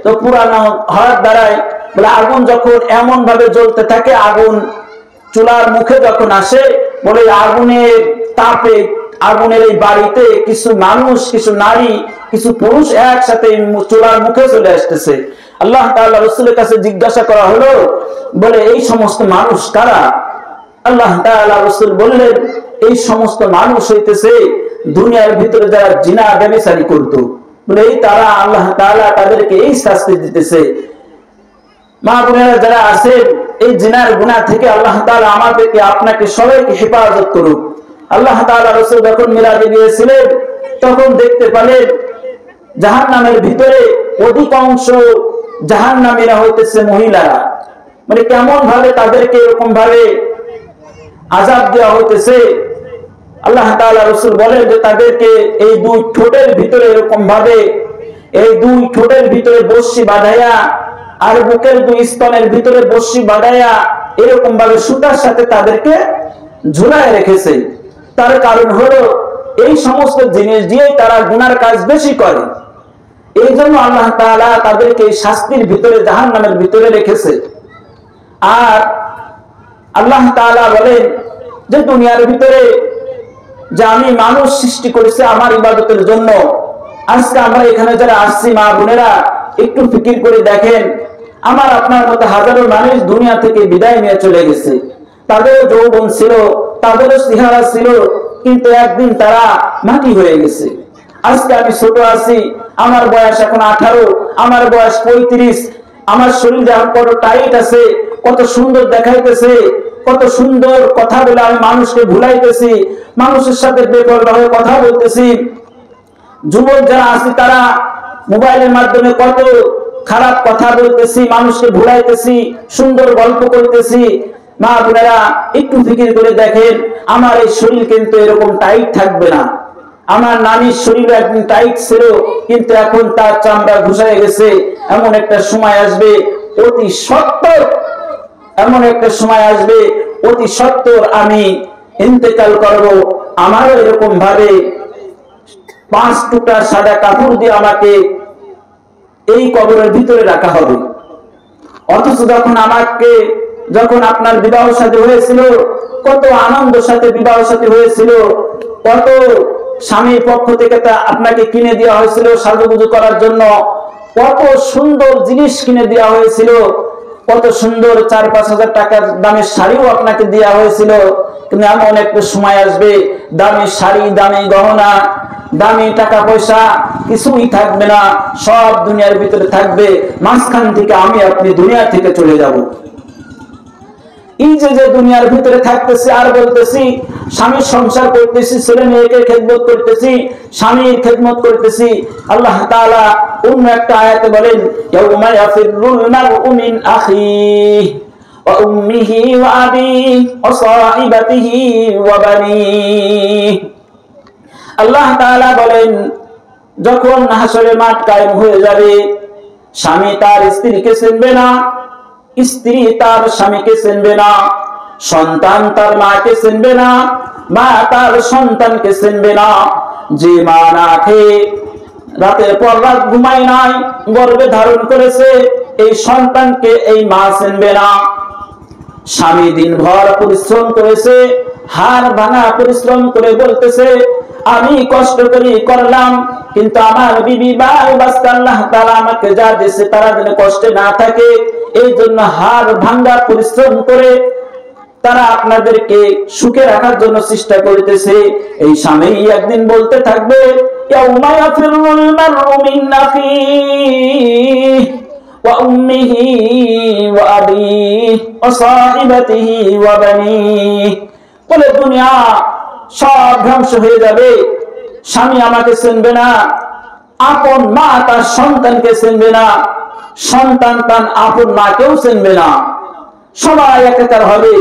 তো পুরানো হওয়ার দ্বারাই বলে আগুন যখন এমন ভাবে জ্বলতে থাকে, আগুন চুলার মুখে যখন আসে, বলে আগুনের তাপে আগুনের এই বাড়িতে কিছু মানুষ, কিছু নারী, কিছু পুরুষ একসাথে চুলার মুখে চলে আসতেছে। আল্লাহ তাআলা রাসূলের কাছে জিজ্ঞাসা করা হলো, বলে এই সমস্ত মানুষ কারা? আল্লাহ তাআলা রাসূল বললেন এই সমস্ত মানুষ হইতেছে দুনিয়ার ভিতরে যারা জিনা ব্যভিচারী করত। বলে এই তারা, আল্লাহ তাআলা তাদেরকে এই শাস্তি দিতেছে। মা বোনেরা যারা আছেন, এই জিনার গুনাহ থেকে আল্লাহ তাআলা আমাদেরকে, আপনাকে সবাইকে হেফাজত করুক। আল্লাহ তাআলা রাসূল যখন মিরাজে গিয়েছিলেন তখন দেখতে পেলেন জাহান্নামের ভিতরে অধিকাংশ জাহান্নামীরা হইতেছে মহিলারা। মানে কেমন ভাবে তাদেরকে এরকম ভাবে আযাব দেওয়া হইতেছে। আল্লাহ তাআলা রাসূল বলেন যে তাদেরকে এই দুই ঠোঁটের ভিতরে এরকম ভাবে, এই দুই ঠোঁটের ভিতরে বর্শি বাঁধাইয়া আর বুকের দুই স্তনের ভিতরে বর্শি বাঁধাইয়া এরকম ভাবে সুতার সাথে তাদেরকে ঝুলায় রেখেছে। তার কারণ হলো এই সমস্ত জিনিস দিয়ে তারা গুনার কাজ বেশি করে, এই জন্য আল্লাহ তাআলা তাদেরকে শাস্তির ভিতরে, জাহান্নামের ভিতরে রেখেছে। আর আল্লাহ তাআলা বলেন যে দুনিয়ার ভিতরে যে আমি মানুষ সৃষ্টি করেছি আমার ইবাদতের জন্য। আজকে আমরা এখানে যারা আসছি মা বোনেরা, একটু ফিকির করে দেখেন, আমার আপনার মতো হাজারো মানুষ দুনিয়া থেকে বিদায় নিয়ে চলে গেছে। তাদেরও যৌবন ছিল, তাদেরও চেহারা ছিল, কিন্তু একদিন তারা মাটি হয়ে গেছে। আজকে আমি ছোট আছি, আমার বয়স এখন 18, আমার বয়স 35, আমার শরীর এখন কত টাইট আছে, কত সুন্দর দেখাইতেছে, কত সুন্দর কথা বলে আমি মানুষকে ভুলাইতেছি, মানুষের সাথে বেপরোয়াভাবে কথা বলতেছি। যুবক যারা আছে তারা মোবাইলের মাধ্যমে কত খারাপ কথা বলতেছি, মানুষকে ভুলাইতেছি, সুন্দর গল্প করতেছি। মা বোনেরা একটু ফিকির করে দেখেন, আমার এই শরীর কিন্তু এরকম টাইট থাকবে না। আমার নানির শরীর একদিন টাইট ছিল, কিন্তু এখন তার চামড়া ঘুষায় গেছে। এমন একটা সময় আসবে অতি সত্বর, এমন একটা সময় আসবে অতি সত্বর আমি ইন্তেকাল করব। আমারও এরকম ভাবে 5 টুকরা সাদা কাপড় দিয়ে আমাকে এই কবরের ভিতরে রাখা হবে। অথচ যখন আপনার বিবাহ সাথী হয়েছিল, কত আনন্দ সাথে বিবাহ সাথী হয়েছিল, কত স্বামীর পক্ষ থেকে আপনাকে কিনে দেওয়া হয়েছিল সাজুগুজু করার জন্য, কত সুন্দর জিনিস কিনে দেওয়া হয়েছিল, কত সুন্দর 4-5 হাজার টাকার দামের শাড়িও আপনাকে দেওয়া হয়েছিল। কিন্তু এমন একটা সময় আসবে দামি শাড়ি, দামি গহনা, দামি টাকা পয়সা কিছুই থাকবে না, সব দুনিয়ার ভিতরে থাকবে। মাঝখান থেকে আমি আপনি দুনিয়া থেকে চলে যাব। এই যে দুনিয়ার ভিতরে থাকতেছি আর বলতেছি স্বামীর সংসার করতেছি, ছেলে মেয়েকে খেদমত করতেছি, স্বামীর খেদমত করতেছি। আল্লাহ তাআলা অন্য একটা আয়াতে বলেন, ইয়াউমা ইয়াফিরুল মারউ মিন আখিহি ওয়া উম্মিহি ওয়া আবিহি ওয়া সাহিবাতিহি ওয়া বানিহি। আল্লাহ তাআলা বলেন যখন হাসরের মাঠ কায়েম হয়ে যাবে, স্বামী তার স্ত্রীকে চিনবে না, স্ত্রী তার স্বামীকে চিনবে না, সন্তান তার মাকে চিনবে না, মা তার সন্তানকে চিনবে না। যে মা না খেয়ে রাতের পর রাত ঘুমায় নাই, গর্ভে ধারণ করেছে, এই সন্তানকে এই মা চিনবে না। স্বামী দিনভর পরিশ্রম করেছে, হাড় ভাঙা পরিশ্রম করে বলতেছে আমি কষ্ট করে করলাম, কিন্তু আমার বিবি ভাই বাচ্চা আল্লাহ তাআলা আমাকে যা দিয়েছে তারা যেন কষ্টে না থাকে, এই জন্য হাড় ভাঙা পরিশ্রম করে তারা আপনাদেরকে সুখে রাখার জন্য চেষ্টা করতেছে। এই স্বামী একদিন বলতে থাকবে, ইয়াউমা ইয়াফিরুল মারউ মিন আখিহি ওয়া উম্মিহি ওয়া আবিহি ওয়া সাহিবাতিহি ওয়া বানিহি। বলে দুনিয়া সব ধ্বংস হয়ে যাবে, স্বামী আমাকে চিনবে না, আপন মা তার সন্তানকে চিনবে না, সন্তান তার আপন মাকেও চিনবে না, সবাই একাকার হবে।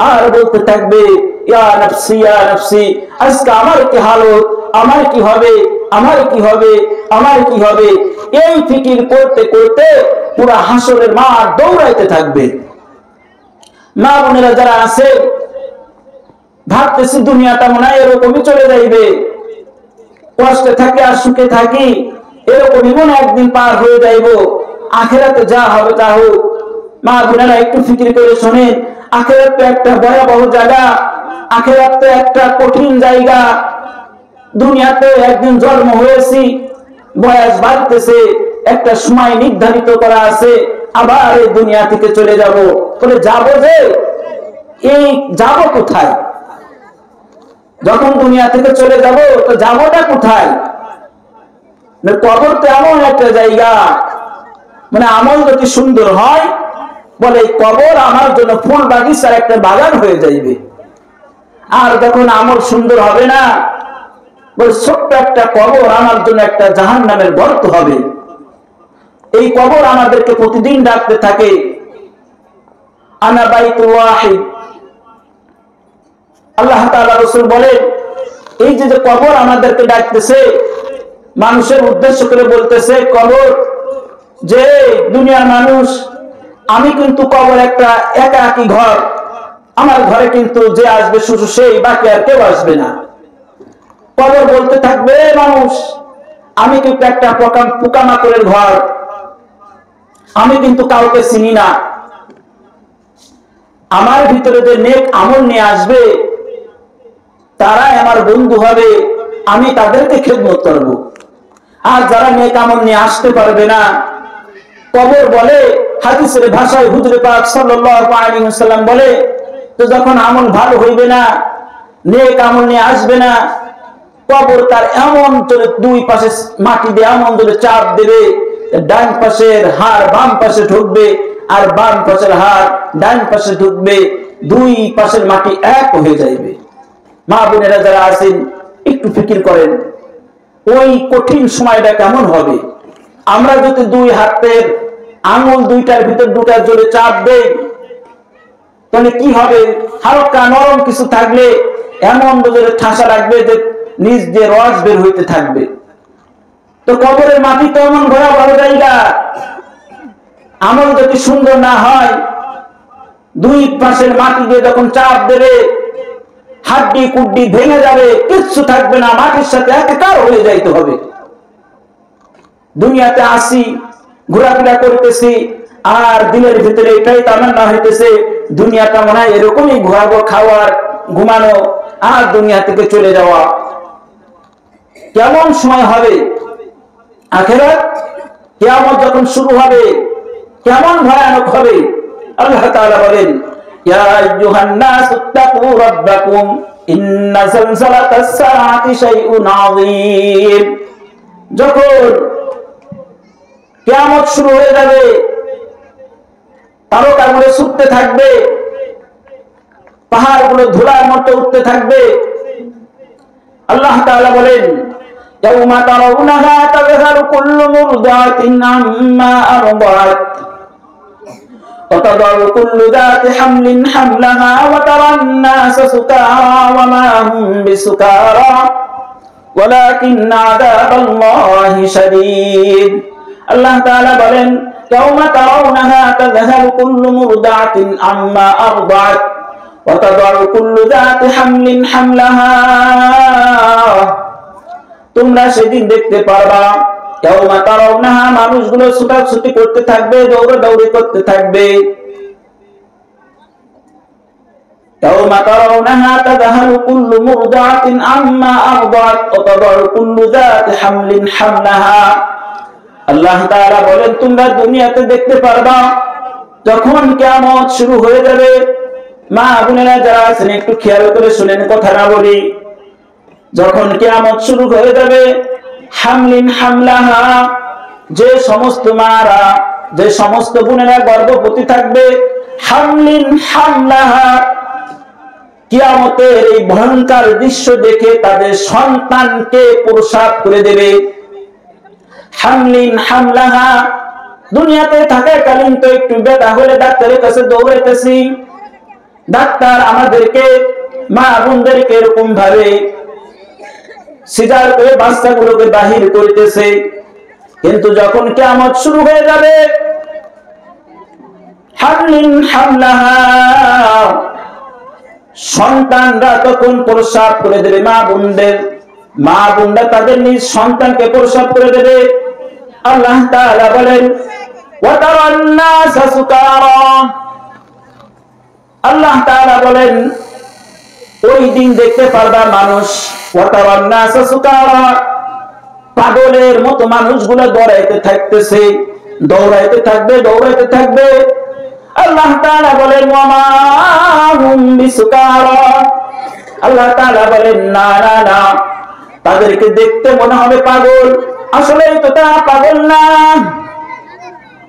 আর বলতে থাকবে, ইয়া নফসি ইয়া নফসি, আজকে আমার কি হালত, আমার কি হবে, আমার কি হবে, আমার কি হবে। এই ফিকির করতে করতে পুরা হাসরের মাঠ দৌড়াইতে থাকবে। মা বোনেরা যারা আছে ভাবতেছি দুনিয়াটা মনে হয় এরকমই চলে যাইবে, কষ্টে থাকি আর সুখে থাকি এরকমই মনে একদিন পার হয়ে যাইব, আখিরাতে যা হবে তা হোক। মা বোনেরা একটু ফিকির করে শোনেন, আখিরাত তো একটা ভয়াবহ জায়গা, আখিরাত তো একটা কঠিন জায়গা। দুনিয়াতে একদিন জন্ম হয়েছি, বয়স বাড়তেছে, একটা সময় নির্ধারিত করা আছে, আবার এই দুনিয়া থেকে চলে যাব। বলে যাব যে এই যাব কোথায়? যখন দুনিয়া থেকে চলে যাব তো যাবোটা কোথায়? কবর তো এমন একটা জায়গা, মানে আমল যদি সুন্দর হয়, বলে কবর আমার জন্য ফুল বাগিচার একটা বাগান হয়ে যাইবে। আর যখন আমল সুন্দর হবে না, বলে ছোট্ট একটা কবর আমার জন্য একটা জাহান্নামের গর্ত হবে। এই কবর আমাদেরকে প্রতিদিন ডাকতে থাকে, আনা বাইতুল ওয়াহিদ। আল্লাহ তাআলা রাসূল বলেন, এই যে কবর আমাদেরকে ডাকতেছে, মানুষের উদ্দেশ্য করে বলতেছে কবর, যে দুনিয়ার মানুষ, আমি কিন্তু কবর একটা একাকী ঘর, আমার ঘরে কিন্তু যে আসবে শুধু সেই, বাকি আর কেউ আসবে না। কবর বলতে থাকবে, মানুষ আমি কিন্তু একটা পোকামাকড়ের ঘর, আমি কিন্তু কাউকে চিনি না, আমার ভিতরে যে নেক আমল নিয়ে আসবে তারাই আমার বন্ধু হবে, আমি তাদেরকে খেদমত করব। আর যারা নেক আমল নিয়ে আসতে পারবে না, কবর বলে, হাদিসের ভাষায় হুজুর পাক সাল্লাল্লাহু আলাইহি ওয়াসাল্লাম বলে, তো যখন আমল ভালো হইবে না, নেক আমল নিয়ে আসবে না, কবর তার এমন করে দুই পাশে মাটি দিয়ে এমন করে চাপ দেবে, ডান পাশের হাড় বাম পাশে ঢুকবে, আর বাম পাশের হাড় ডান পাশে ঢুকবে, দুই পাশের মাটি এক হয়ে যাইবে। মা বোনেরা যারা আছেন একটু ফিকির করেন, ওই কঠিন সময়টা কেমন হবে। আমরা যদি দুই হাতের আঙুল দুইটার ভিতর দুটার জোরে চাপ দেই, তাহলে কি হবে? হালকা নরম কিছু থাকলে এমন জোরে ঠাসা লাগবে যে নিজ দিয়ে রস বের হইতে থাকবে। তো কবরের মাটি তো এমন ভয়াবহ জায়গা, আমল যদি সুন্দর না হয়, দুই পাশের মাটি দিয়ে যখন চাপ দেবে, হাড্ডি কুড্ডি ভেঙে যাবে, কিচ্ছু থাকবে না, মাটির সাথে একাকার হয়ে যাইতে হবে। দুনিয়াতে আসি, ঘোরাফেরা করতেছি, আর দিনের ভিতরে এটাই তামান্না হইতেছে, দুনিয়াটা মনে হয় এরকমই ঘোরাবো, খাওয়ার, ঘুমানো, আর দুনিয়া থেকে চলে যাওয়া। কেমন সময় হবে আখিরাত, কিয়ামত যখন শুরু হবে, কেমন ভয়ানক হবে। আল্লাহ তাআলা বলেন, ইয়া আইয়ুহান নাস ইত্তাকু রাব্বাকুম ইন্না যালযালাতাস সাআতি শাইউন আযীম। যখন কিয়ামত শুরু হয়ে যাবে, তারকাগুলো ছুটতে থাকবে, পাহাড়গুলো ধুলার মতো উঠতে থাকবে। আল্লাহ তাআলা বলেন, ইয়াউমা তারাউনাহা তাযহারু কুল্লু মুরদিআতিন আম্মা আরদাআত ওয়া তাদাউ কুল্লু যাতি হামলিন হামলাহা ওয়া তারান নাসা সুকারা ওয়া মা হুম বিসুকারা ওয়ালাকিন্না আযাবাল্লাহি শাদীদ। আল্লাহ তাআলা বলেন, ইয়াউমা তারাউনাহা তাযহারু কুল্লু মুরদিআতিন আম্মা আরদাআত ওয়া তাদাউ কুল্লু যাতি হামলিন হামলাহা। তোমরা সেদিন দেখতে পারবা, ইয়াউমা তারাউনাহা, মানুষগুলো ছুটাছুটি করতে থাকবে, দৌড়াদৌড়ি করতে থাকবে। يوم ترونها تذهل كل مرضعة عما أرضعت وتضع كل ذات حمل حملها আল্লাহ তাআলা বলেন তোমরা দুনিয়াতে দেখতে পারবা যখন কিয়ামত শুরু হয়ে যাবে মা বোনেরা যারা আছেন একটু খেয়াল করে শুনেন কথাটা বলি যখন কিয়ামত শুরু হয়ে যাবে হামলিন হামলাহা যে সমস্ত মারা যে সমস্ত বোনেরা গর্ভবতী থাকবে হামলিন হামলাহা কিয়ামতের এই ভয়ঙ্কর দৃশ্য দেখে তাদের সন্তানকে প্রসব করে দেবে হামলিন হামলাহা দুনিয়াতে থাকাকালীন তো একটু ব্যথা হলে ডাক্তারের কাছে দৌড়াইতেছি ডাক্তার আমাদেরকে মা বোনদেরকে এরকম ভাবে সিজার করে বাচ্চাগুলোকে বাহির করতেছে কিন্তু যখন কিয়ামত শুরু হয়ে যাবে হামলিন হামলাহা সন্তানরা তখন প্রসব করে দেবে মা বোনরা তাদের নিজ সন্তানকে প্রসব করে দেবে আল্লাহ তাআলা বলেন ওয়াতারান নাস সুকারা আল্লাহ তাআলা বলেন ওই দিন দেখতে পারবা মানুষ ওয়াতারান নাস সুকারা পাগলের মতো মানুষগুলো দৌড়াইতে থাকবে আল্লাহ তাআলা বলেন ওয়া মা হুম বিসুকারা আল্লাহ তাআলা বলেন না না না তাদেরকে দেখতে মনে হবে পাগল আসলেই তো তারা পাগল না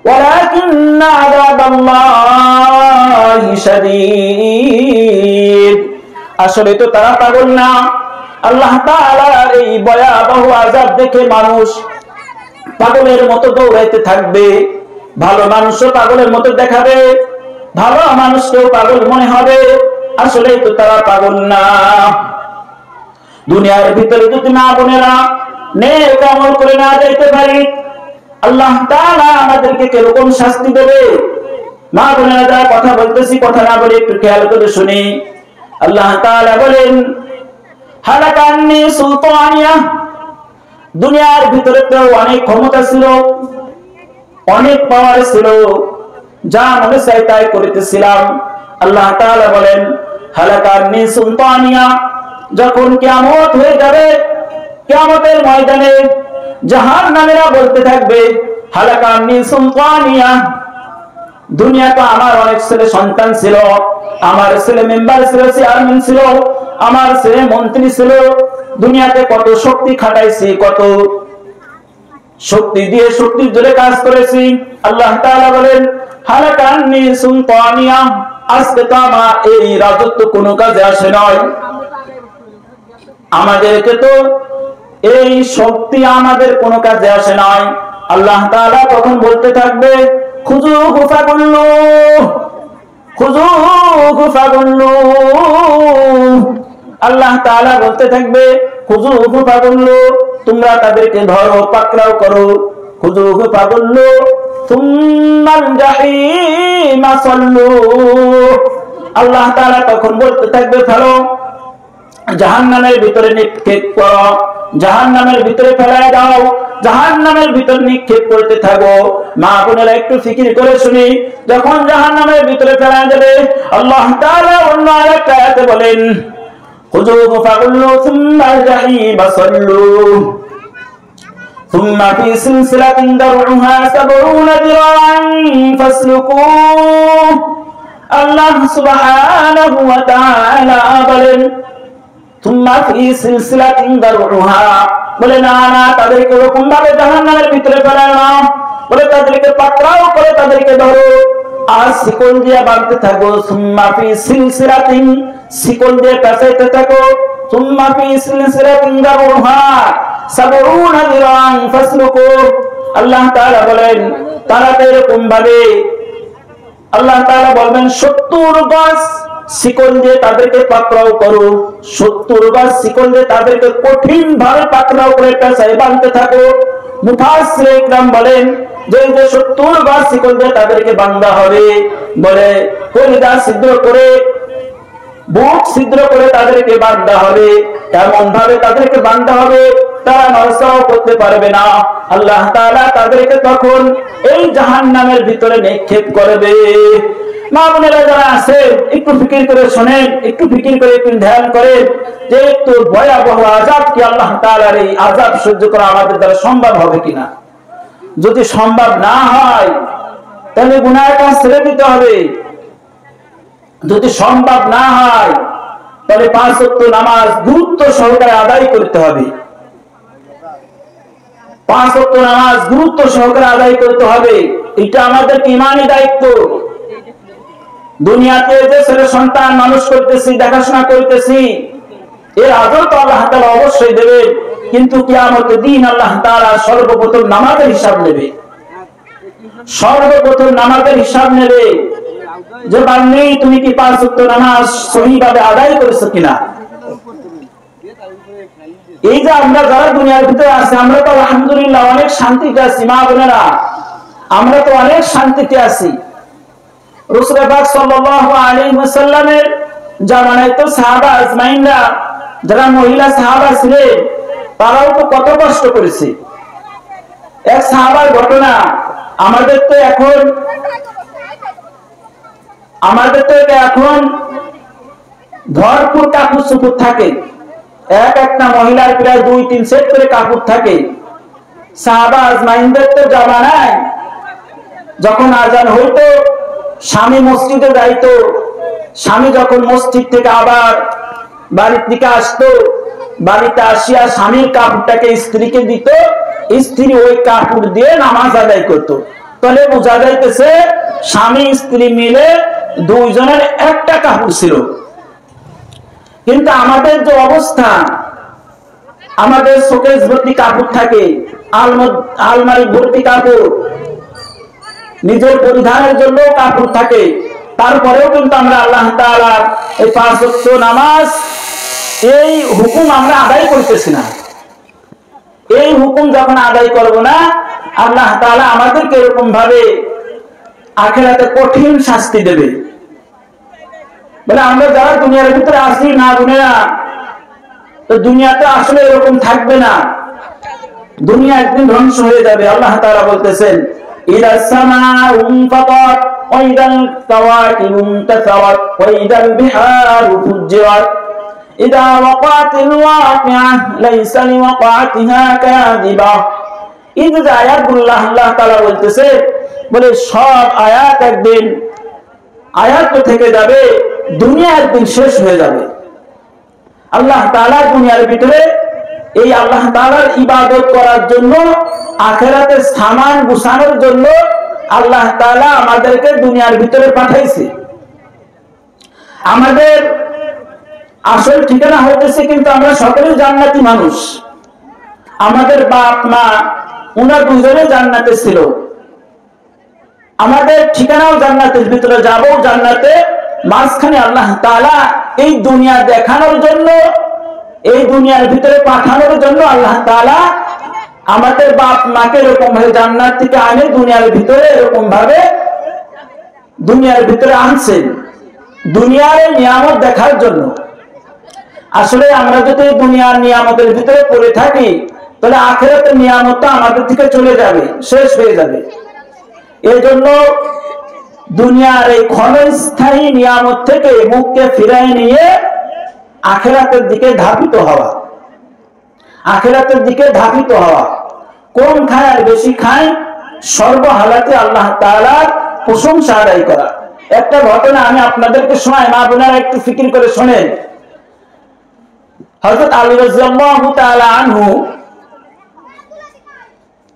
ওয়ালাকিন্না আযাবাল্লাহি শাদীদ আসলে তো তারা পাগল না আল্লাহ তাআলার এই ভয়াবহ আযাব দেখে মানুষ পাগলের মতো দৌড়াইতে থাকবে ভালো মানুষও পাগলের মতো দেখাবে ভালো মানুষকেও পাগল মনে হবে আসলেই তো তারা পাগল না দুনিয়ার ভিতরে যদি মা বোনেরা নেক আমল করে না যাইতে পারি আল্লাহ তাআলা আমাদেরকে কিরকম শাস্তি দেবে মা বোনেরা যা কথা বলতেছি কথা না বলে একটু খেয়াল করে শুনি আল্লাহ তাআলা বলেন হালাকান্নি সুলতানিয়া দুনিয়ার ভিতরে তো অনেক ক্ষমতা ছিল অনেক পাওয়ার ছিল যা মনে চাই তাই করতেছিলাম আল্লাহ তাআলা বলেন হালাকান্নি সুলতানিয়া যখন কিয়ামত হয়ে যাবে কিয়ামতের ময়দানে জাহান্নামীরা বলতে থাকবে হালাকান্নি সুলতানিয়া দুনিয়া তো আমার অনেক ছেলে সন্তান ছিল আমার ছেলে মেম্বার ছিল চেয়ারম্যান ছিল আমার ছেলে মন্ত্রী ছিল দুনিয়াতে কত শক্তি খাটাইছি কত শক্তি দিয়ে শক্তির জোরে কাজ করেছি আল্লাহ তাআলা বলেন হালাকান্নি সুলতানিয়া আজকে তো আমার এই রাজত্ব কোনো কাজে আসে নয় আমাদেরকে তো এই শক্তি আমাদের কোনো কাজে আসে নাই আল্লাহ তাআলা তখন বলতে থাকবে খুযুহু ফাগুল্লু আল্লাহ তাআলা বলতে থাকবে খুযুহু ফাগুল্লু তোমরা তাদেরকে ধরো পাকড়াও করো খুযুহু ফাগুল্লু সুম্মাল জাহিমা সাল্লু আল্লাহ তাআলা তখন বলতে থাকবে ফেলো জাহান্নামের ভিতরে নিক্ষেপ করো জাহান্নামের ভিতরে ফেলায় দাও জাহান্নামের ভিতর নিক্ষেপ করতে থাকো মা বোনেরা একটু ফিকির করে শুনি যখন জাহান্নামের ভিতরে ফেলায় যাবে আল্লাহ তাআলা অন্য আরেকটা আয়াতে বলেন খুযুহু ফাগুল্লু সুম্মাল জাহিমা সাল্লু সুম্মা ফি সিলসিলাতিন দারউহা 70 দিরা'আন ফাসলুকুহ আল্লাহ সুবহানাহু ওয়া তাআলা বলেন সুম্মা ফি সিলসিলাতিন দারউহা বলে না না তাদেরকে এরকম ভাবে জাহান্নামের ভিতরে ফেলায় না বলে তাদেরকে পাকড়াও করে তাদেরকে ধরো আর শিকল দিয়ে বাঁধতে থাকো সুম্মা ফি সিলসিলাতিন শিকল দিয়ে পেঁচাইতে থাকো সুম্মা ফি সিলসিলাতিন দারউহা 70 দিরা'আন ফাসলুকুহ আল্লাহ তাআলা বলেন তারা এরকম ভাবে আল্লাহ তাআলা বলবেন 70 গজ শিকল দিয়ে তাদেরকে পাকড়াও করো 70 গজ শিকল দিয়ে তাদেরকে কঠিন ভাবে পাকড়াও করে পেঁচাই বাঁধতে থাকো মুফাসসির ইকরাম বলেন যে 70 গজ শিকল দিয়ে তাদেরকে বাঁধা হবে বলে কলিজা ছিদ্র করে বুক ছিদ্র করে তাদেরকে বাঁধা হবে এমন ভাবে তাদেরকে বাঁধা হবে তারা নড়াচড়াও করতে পারবে না আল্লাহ তাআলা তাদেরকে তখন এই জাহান্নামের ভিতরে নিক্ষেপ করবে মা বোনেরা যারা আছেন একটু ফিকির করে শোনেন, একটু ফিকির করে একটু ধ্যান করেন যে একটু ভয়াবহ আযাব কি আল্লাহ তাআলার এই আযাব সহ্য করা আমাদের দ্বারা সম্ভব হবে কিনা। যদি সম্ভব না হয় তাহলে গুনাহের কাজ ছেড়ে দিতে হবে। যদি সম্ভব না হয় তাহলে 5 ওয়াক্ত নামাজ গুরুত্ব সহকারে আদায় করতে হবে। 5 ওয়াক্ত নামাজ গুরুত্ব সহকারে আদায় করতে হবে। এটা আমাদের ঈমানি দায়িত্ব। দুনিয়াতে যে ছেলে সন্তান মানুষ করতেছি, দেখাশোনা করতেছি, এর আদর তো আল্লাহ তাআলা অবশ্যই দেবে, কিন্তু কিয়ামতের দিন আল্লাহ তাআলা সর্বপ্রথম নামাজের হিসাব নেবে। সর্বপ্রথম নামাজের হিসাব নেবে যে বান্দি তুমি কি 5 ওয়াক্ত নামাজ সহিভাবে আদায় করেছো কিনা। এই যে আমরা যারা দুনিয়ার ভিতরে আছি, আমরা তো আলহামদুলিল্লাহ অনেক শান্তিতে আছি। মা বোনেরা, আমরা তো অনেক শান্তিতে আছি। রাসূল পাক সাল্লাল্লাহু আলাইহি ওয়াসাল্লামের জামানায় তো সাহাবা আজমাইনরা যারা মহিলা সাহাবা ছিলেন তারাও তো কত কষ্ট করেছে। এক সাহাবার ঘটনা, আমাদের তো এখন ভরপুর কাপড় চোপড় থাকে, একটা মহিলার প্রায় 2-3 সেট করে কাপড় থাকে। সাহাবা আজমাইনদের তো জামানায় যখন আজান হইতো, স্বামী মসজিদে যাইতো, স্বামী যখন মসজিদ থেকে আবার বাড়ির দিকে আসতো, বাড়িতে আসিয়া স্বামীর কাপড়টাকে স্ত্রীকে দিত, স্ত্রী ওই কাপড় দিয়ে নামাজ আদায় করত। তাহলে বোঝা যাইতেছে স্বামী স্ত্রী মিলে দুইজনের একটা কাপড় ছিল। কিন্তু আমাদের যে অবস্থা, আমাদের শোকেস ভর্তি কাপড় থাকে, আলমারি ভর্তি কাপড়, নিজের পরিধানের জন্য কাপড় থাকে, তারপরেও কিন্তু আমরা আল্লাহ তাআলার এই 5 ওয়াক্ত নামাজ এই হুকুম আমরা আদায় করতেছি না। এই হুকুম যখন আদায় করব না, আল্লাহ তাআলা আমাদেরকে এরকম ভাবে আখিরাতে কঠিন শাস্তি দেবে। বলে আমরা যারা দুনিয়ার ভিতরে আসি না বোনেরা, তো দুনিয়াতে আসলে এরকম থাকবে না, দুনিয়া একদিন ধ্বংস হয়ে যাবে। আল্লাহ তাআলা বলতেছেন ইদাস সামাউ ফাতাত ওয়া ইদাল কাওয়াকিবু তাসাওয়াত ওয়া ইদাল বিহারু ফুজ্জিরাত ইদা ওয়াকাতিল ওয়াকিআ লাইসা লিওয়াকাতিহা কাযিবা। এই যে আয়াতগুলো আল্লাহ তাআলা বলতেছে, বলে সব আয়াত একদিন আয়াত তো থেকে যাবে, দুনিয়া একদিন শেষ হয়ে যাবে। আল্লাহ তাআলা দুনিয়ার ভিতরে এই আল্লাহ তাআলার ইবাদত করার জন্য, আখিরাতের সামান গুছানোর জন্য আল্লাহ তাআলা আমাদেরকে দুনিয়ার ভিতরে পাঠাইছে। আমাদের আসল ঠিকানা হইতেছে কিন্তু আমরা সকলেই জান্নাতি মানুষ। আমাদের বাপ মা ওনার দুজনে জান্নাতে ছিল, আমাদের ঠিকানাও জান্নাতের ভিতরে, যাবো জান্নাতে। মাঝখানে আল্লাহ তাআলা এই দুনিয়া দেখানোর জন্য, এই দুনিয়ার ভিতরে পাঠানোর জন্য আল্লাহ তাআলা আমাদের বাপ মাকে এরকম ভাবে জান্নাত থেকে আনে দুনিয়ার ভিতরে, এরকম ভাবে দুনিয়ার ভিতরে আনছেন দুনিয়ার নিয়ামত দেখার জন্য। আসলে আমরা যদি দুনিয়ার নিয়ামতের ভিতরে পড়ে থাকি, তাহলে আখিরাতের নিয়ামতটা আমাদের থেকে চলে যাবে, শেষ হয়ে যাবে। এই জন্য দুনিয়ার এই ক্ষণস্থায়ী নিয়ামত থেকে মুখকে ফিরাই নিয়ে আখিরাতের দিকে ধাবিত হওয়া, আখিরাতের দিকে ধাবিত হওয়া। কোন খায় আর বেশি খায়, সর্বহালাতে আল্লাহ তাআলার প্রশংসা আদায় করা। একটা ঘটনা আমি আপনাদেরকে শোনাই, মা বোনেরা একটু ফিকির করে শোনেন। হযরত আলী রাদিয়াল্লাহু তাআলা আনহু,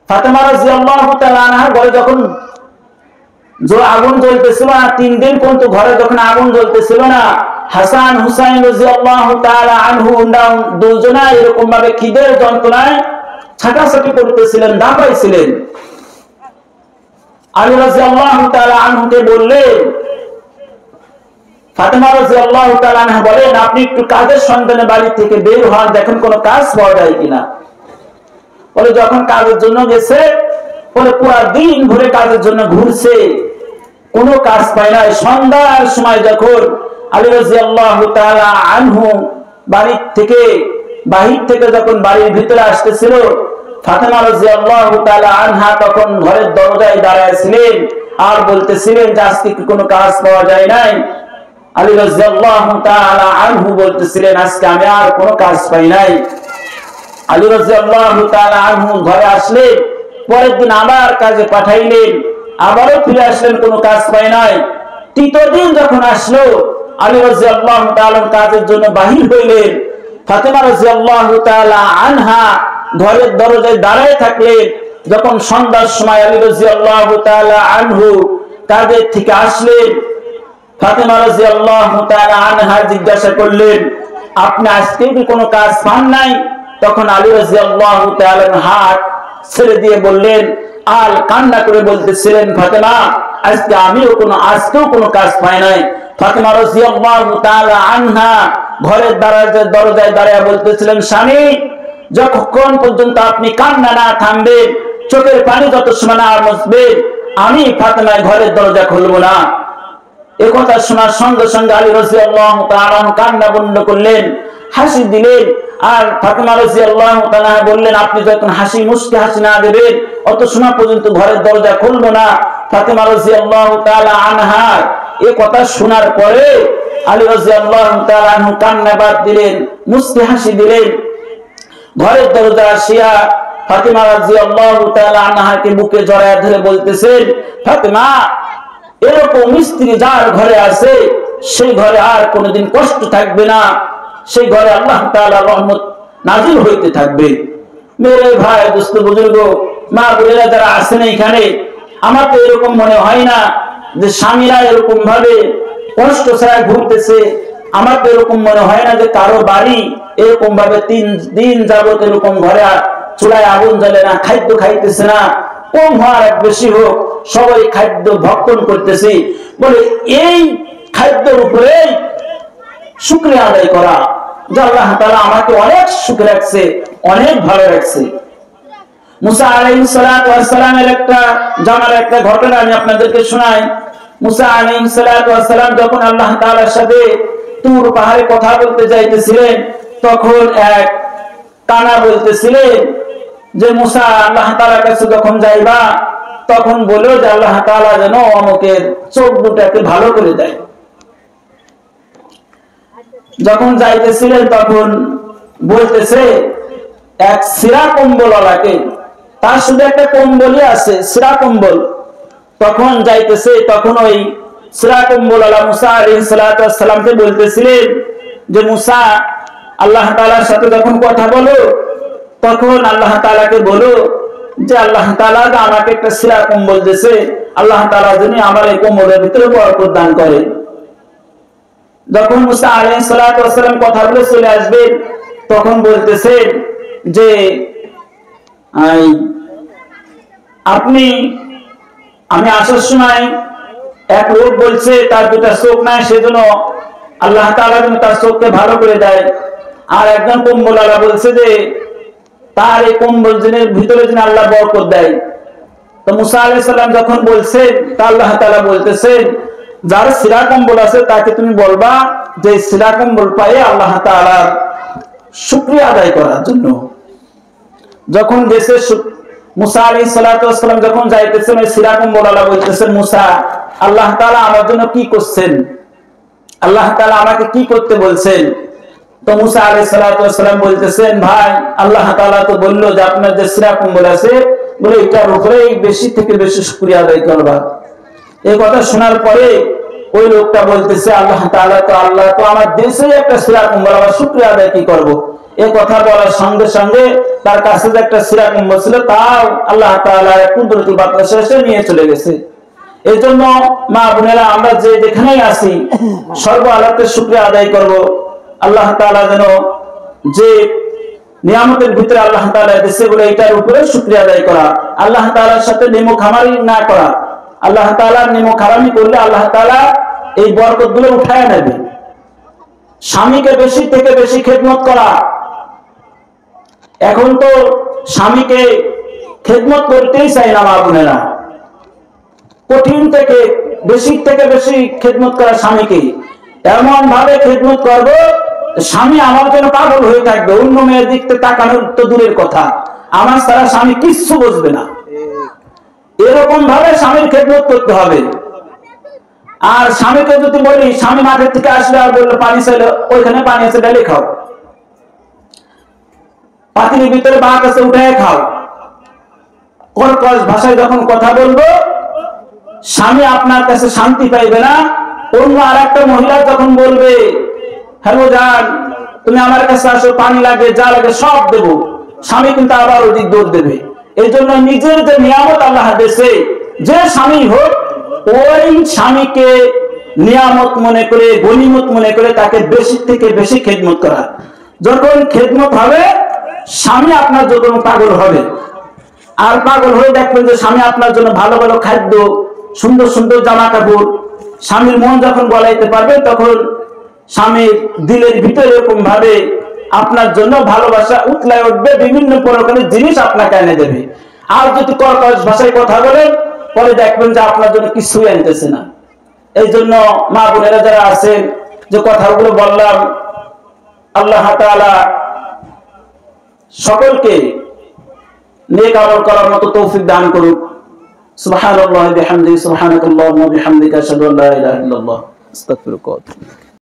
ফাতেমা রাদিয়াল্লাহু তাআলা আনহার ঘরে যখন আগুন জ্বলতেছিল না, 3 দিন পর্যন্ত ঘরে যখন আগুন জ্বলতেছিল না, হাসান হুসাইন রাদিয়াল্লাহু তাআলা আনহু দুজনা এরকম ভাবে খিদের যন্ত্রণায় ছাটাছাটি করতেছিলেন, দাপাইছিলেন। আলী রাদিয়াল্লাহু তাআলা আনহুকে বললেন, ফাতেমা রাদিয়াল্লাহু তাআলা আনহা বলেন, আপনি একটু কাজের সন্ধানে বাড়ি থেকে বের হন, দেখেন কোনো কাজ পাওয়া যায় কিনা। বলে যখন কাজের জন্য গেছে, বলে পুরো দিন ভরে কাজের জন্য ঘুরছে, কোনো কাজ পায় না। সন্ধ্যার সময় যখন আলী রাদিয়াল্লাহু তাআলা আনহু বাহির থেকে যখন বাড়ির ভিতরে আসতেছিল, ফাতেমা রাদিয়াল্লাহু তাআলা আনহা তখন ঘরের দরজায় দাঁড়ায় ছিলেন আর বলতেছিলেন যে আজকে কি কোনো কাজ পাওয়া যায় নাই। আলী রাদিয়াল্লাহু তাআলা আনহু বলতেছিলেন আজকে আমি আর কোনো কাজ পাই নাই। আলী রাদিয়াল্লাহু তাআলা আনহু ঘরে আসলে পরের দিন আবার কাজে পাঠাইলেন, আবারও ফিরে আসলেন, কোনো কাজ পাই নাই। তৃতীয় দিন যখন আসলো আলী রাদিয়াল্লাহু তাআলা কাজের জন্য বাহির হইলেন। ফাতেমা রাদিয়াল্লাহু তাআলা আনহা ঘরের দরজায় দাঁড়ায় থাকলেন। যখন সন্ধ্যার সময় আলী রাদিয়াল্লাহু তাআলা আনহু কাজের থেকে আসলেন, ফাতেমা রাদিয়াল্লাহু তাআলা আনহা জিজ্ঞাসা করলেন আপনি আজকে কি কোনো কাজ পান নাই? তখন আলী রাদিয়াল্লাহু তাআলা হাত ছেড়ে দিয়ে বললেন আর কান্না করে বলতেছিলেন ফাতেমা আজকে আজকেও কোনো কাজ পাই নাই। ফাতেমা রাদিয়াল্লাহু তাআলা আনহা ঘরের দরজায় দাঁড়িয়ে বলতেছিলেন স্বামী যতক্ষণ পর্যন্ত আপনি কান্না না থামবেন, চোখের পানি যত সময় না মুছবেন, আমি ফাতেমার ঘরের দরজা খুলব না। একথা শোনার সঙ্গে সঙ্গে আলী রাদিয়াল্লাহু তাআলা কান্না বন্ধ করলেন, হাসি দিলেন। আর ফাতেমা রাদিয়াল্লাহু তাআলা বললেন আপনি যখন হাসি মুস্কি হাসি না দেবেন অত সময় পর্যন্ত ঘরের দরজা খুলব না। ফাতেমা রাদিয়াল্লাহু তাআলা আনহা এই কথা শোনার পরে আলী রাদিয়াল্লাহু তাআলা আনহু কান্না বাদ দিলেন, মুস্কি হাসি দিলেন। ঘরের দরজা আসিয়া ফাতেমা রাদিয়াল্লাহু তাআলা আনহাকে বুকে জড়ায় ধরে বলতেছেন ফাতেমা এরকম স্ত্রী যার ঘরে আছে সেই ঘরে আর কোনোদিন কষ্ট থাকবে না, সেই ঘরে আল্লাহ তাআলার রহমত নাজিল হইতে থাকবে। মেরে ভাই দোস্ত বুজুর্গ মা বোনেরা যারা আছেন এখানে, আমার তো এরকম মনে হয় না যে স্বামীরা এরকম ভাবে কষ্ট ছাড়া ঘুরতেছে। আমার তো এরকম মনে হয় না যে কারো বাড়ি এরকম ভাবে 3 দিন যাবত এরকম ঘরে চুলায় আগুন জ্বলে না, খাদ্য খাইতেছে না। কম হওয়ার এক বেশি হোক সবাই খাদ্য ভক্ষণ করতেছে। বলে এই খাদ্যের উপরে শুকরিয়া আদায় করা যে আল্লাহ তাআলা আমাকে অনেক সুখে রাখছে, অনেক ভালো রাখছে। মুসা আলাইহিস সালাতু ওয়াস সালামের একটা ঘটনা আমি আপনাদেরকে শোনাই। মুসা আলাইহিস সালাতু ওয়াস সালাম যখন আল্লাহ তাআলার সাথে তুর পাহাড়ে কথা বলতে যাইতেছিলেন তখন এক কানা বলতেছিলেন যে মুসা আল্লাহ তাআলার কাছে যখন যাইবা তখন বলো যে আল্লাহ তাআলা যেন অমুকের চোখ দুটাকে ভালো করে দেয়। যখন যাইতেছিলেন তখন বলতেছে এক সিরা কম্বলওয়ালাকে, তার শুধু একটা কম্বলই আছে সিরা কম্বল। তখন যাইতেছে তখন ওই সিরা কম্বলওয়ালা মুসা আলাইহিস সালাতু ওয়াস সালামকে বলতেছিলেন যে মুসা আল্লাহ তাআলার সাথে যখন কথা বলো তখন আল্লাহ তাআলাকে বলো যে আল্লাহ তাআলা আমাকে একটা সিরা কম্বল দিয়েছে, আল্লাহ তাআলা যেন আমার এই কম্বলের ভিতরে বরকত দান করে। যখন মুসা আলাইহিস সালাতু ওয়াস সালাম কথা বলে চলে আসবেন তখন বলতেছেন যে আমি আসার সময় এক লোক বলছে তার দুটা চোখ নাই, সেজন্য আল্লাহ তাআলা যেন তার চোখকে ভালো করে দেয়। আর একজন কম্বলওয়ালা বলছে যে তার এই কম্বলের ভিতরে যেন আল্লাহ বরকত দেয়। তো মুসা আলাইহিস সালাম যখন বলছেন তা আল্লাহ তাআলা বলতেছেন যার সিরা কম্বল আছে তাকে তুমি বলবা যে সিরা কম্বল পায়ে আল্লাহ তাআলার শুকরিয়া আদায় করার জন্য। যখন দেশে মুসা আলাইহিস সালাতু ওয়াস সালাম যখন যাইতেছেন ওই সিরা কম্বলওয়ালা বলতেছেন মুসা আল্লাহ তাআলা আমার জন্য কি করছেন, আল্লাহ তাআলা আমাকে কি করতে বলছেন? তো মুসা আলাইহিস সালাতু ওয়াস সালাম বলতেছেন ভাই আল্লাহ তাআলা তো বললো যে আপনার যে সিরা কম্বল আছে বলে এটার উপরে বেশি থেকে বেশি শুকরিয়া আদায় করবা। এই কথা শোনার পরে ওই লোকটা বলতেছে আল্লাহ তাআলা তো আমার দেশে একটা সিরা কম্বল, আবার শুকরিয়া আদায় কি করব? এই কথা বলার সঙ্গে সঙ্গে তার কাছে যে একটা সিরা কম্বল ছিল তাও আল্লাহ তাআলা কুদরতি বাতাসে এসে নিয়ে চলে গেছে। এই জন্য মা বোনেরা আমরা যে যেখানেই আছি সর্ব আলাতে শুকরিয়া আদায় করব। আল্লাহ তাআলা যেন যে নিয়ামতের ভিতরে আল্লাহ তাআলা দিয়েছে বলে এটার উপরে শুকরিয়া আদায় করা, আল্লাহ তাআলার সাথে নেমোখামারি না করা। আল্লাহ তাআলার নেমোখারামি করলে আল্লাহ তাআলা এই বরকতগুলো উঠায় নেবে। স্বামীকে বেশি থেকে বেশি খেদমত করা। এখন তো স্বামীকে খেদমত করতেই চাই না মা বোনেরা, কঠিন থেকে বেশি খেদমত করা স্বামীকে এমন ভাবে খেদমত করবো স্বামী আমার জন্য পাগল হয়ে থাকবে। অন্য মেয়ের দিক থেকে তাকানোর তো দূরের কথা, আমার ছাড়া স্বামী কিচ্ছু বুঝবে না, এরকম ভাবে স্বামীর খেদমত করতে হবে। আর স্বামীকে যদি বলি, স্বামী মাঠের থেকে আসলে আর বললো পানি চাইলে, ওইখানে পানি আছে ডালে খাও, পাতিলের ভিতরে ভাত আছে উঠে খাও, কর্কশ ভাষায় যখন কথা বলবো স্বামী আপনার কাছে শান্তি পাইবে না। অন্য আর একটা মহিলা যখন বলবে হ্যালো জান তুমি আমার কাছে আসো, পানি লাগে যা লাগে সব দেবো, স্বামী কিন্তু আবার ওদিক দৌড় দেবে। এই জন্য নিজের যে নিয়ামত আল্লাহ দিয়েছে, যে স্বামী হোক ওই স্বামীকে নিয়ামত মনে করে, গনিমত মনে করে তাকে বেশি থেকে বেশি খেদমত করা। যখন খেদমত হবে স্বামী আপনার জন্য পাগল হবে। আর পাগল হয়ে দেখবেন যে স্বামী আপনার জন্য ভালো ভালো খাদ্য, সুন্দর সুন্দর জামা কাপড়, স্বামীর মন যখন বলাইতে পারবে তখন স্বামীর দিলের ভিতরে এরকম ভাবে আপনার জন্য ভালোবাসা উতলায় উঠবে, বিভিন্ন প্রকারের জিনিস আপনাকে এনে দেবে। আর যদি কর্কশ ভাষায় কথা বলেন পরে দেখবেন যে আপনার জন্য কিছুই আনতেছে না। এই জন্য মা বোনেরা যারা আছেন, যে কথাগুলো বললাম, আল্লাহ তাআলা সকলকে নেক আমল করার মতো তৌফিক দান করুক। সুবহানাল্লাহি বিহামদিহি, সুবহানাকাল্লাহুম্মা বিহামদিকা, আশহাদু আল্লা ইলাহা ইল্লাল্লাহ, আস্তাগফিরুকা।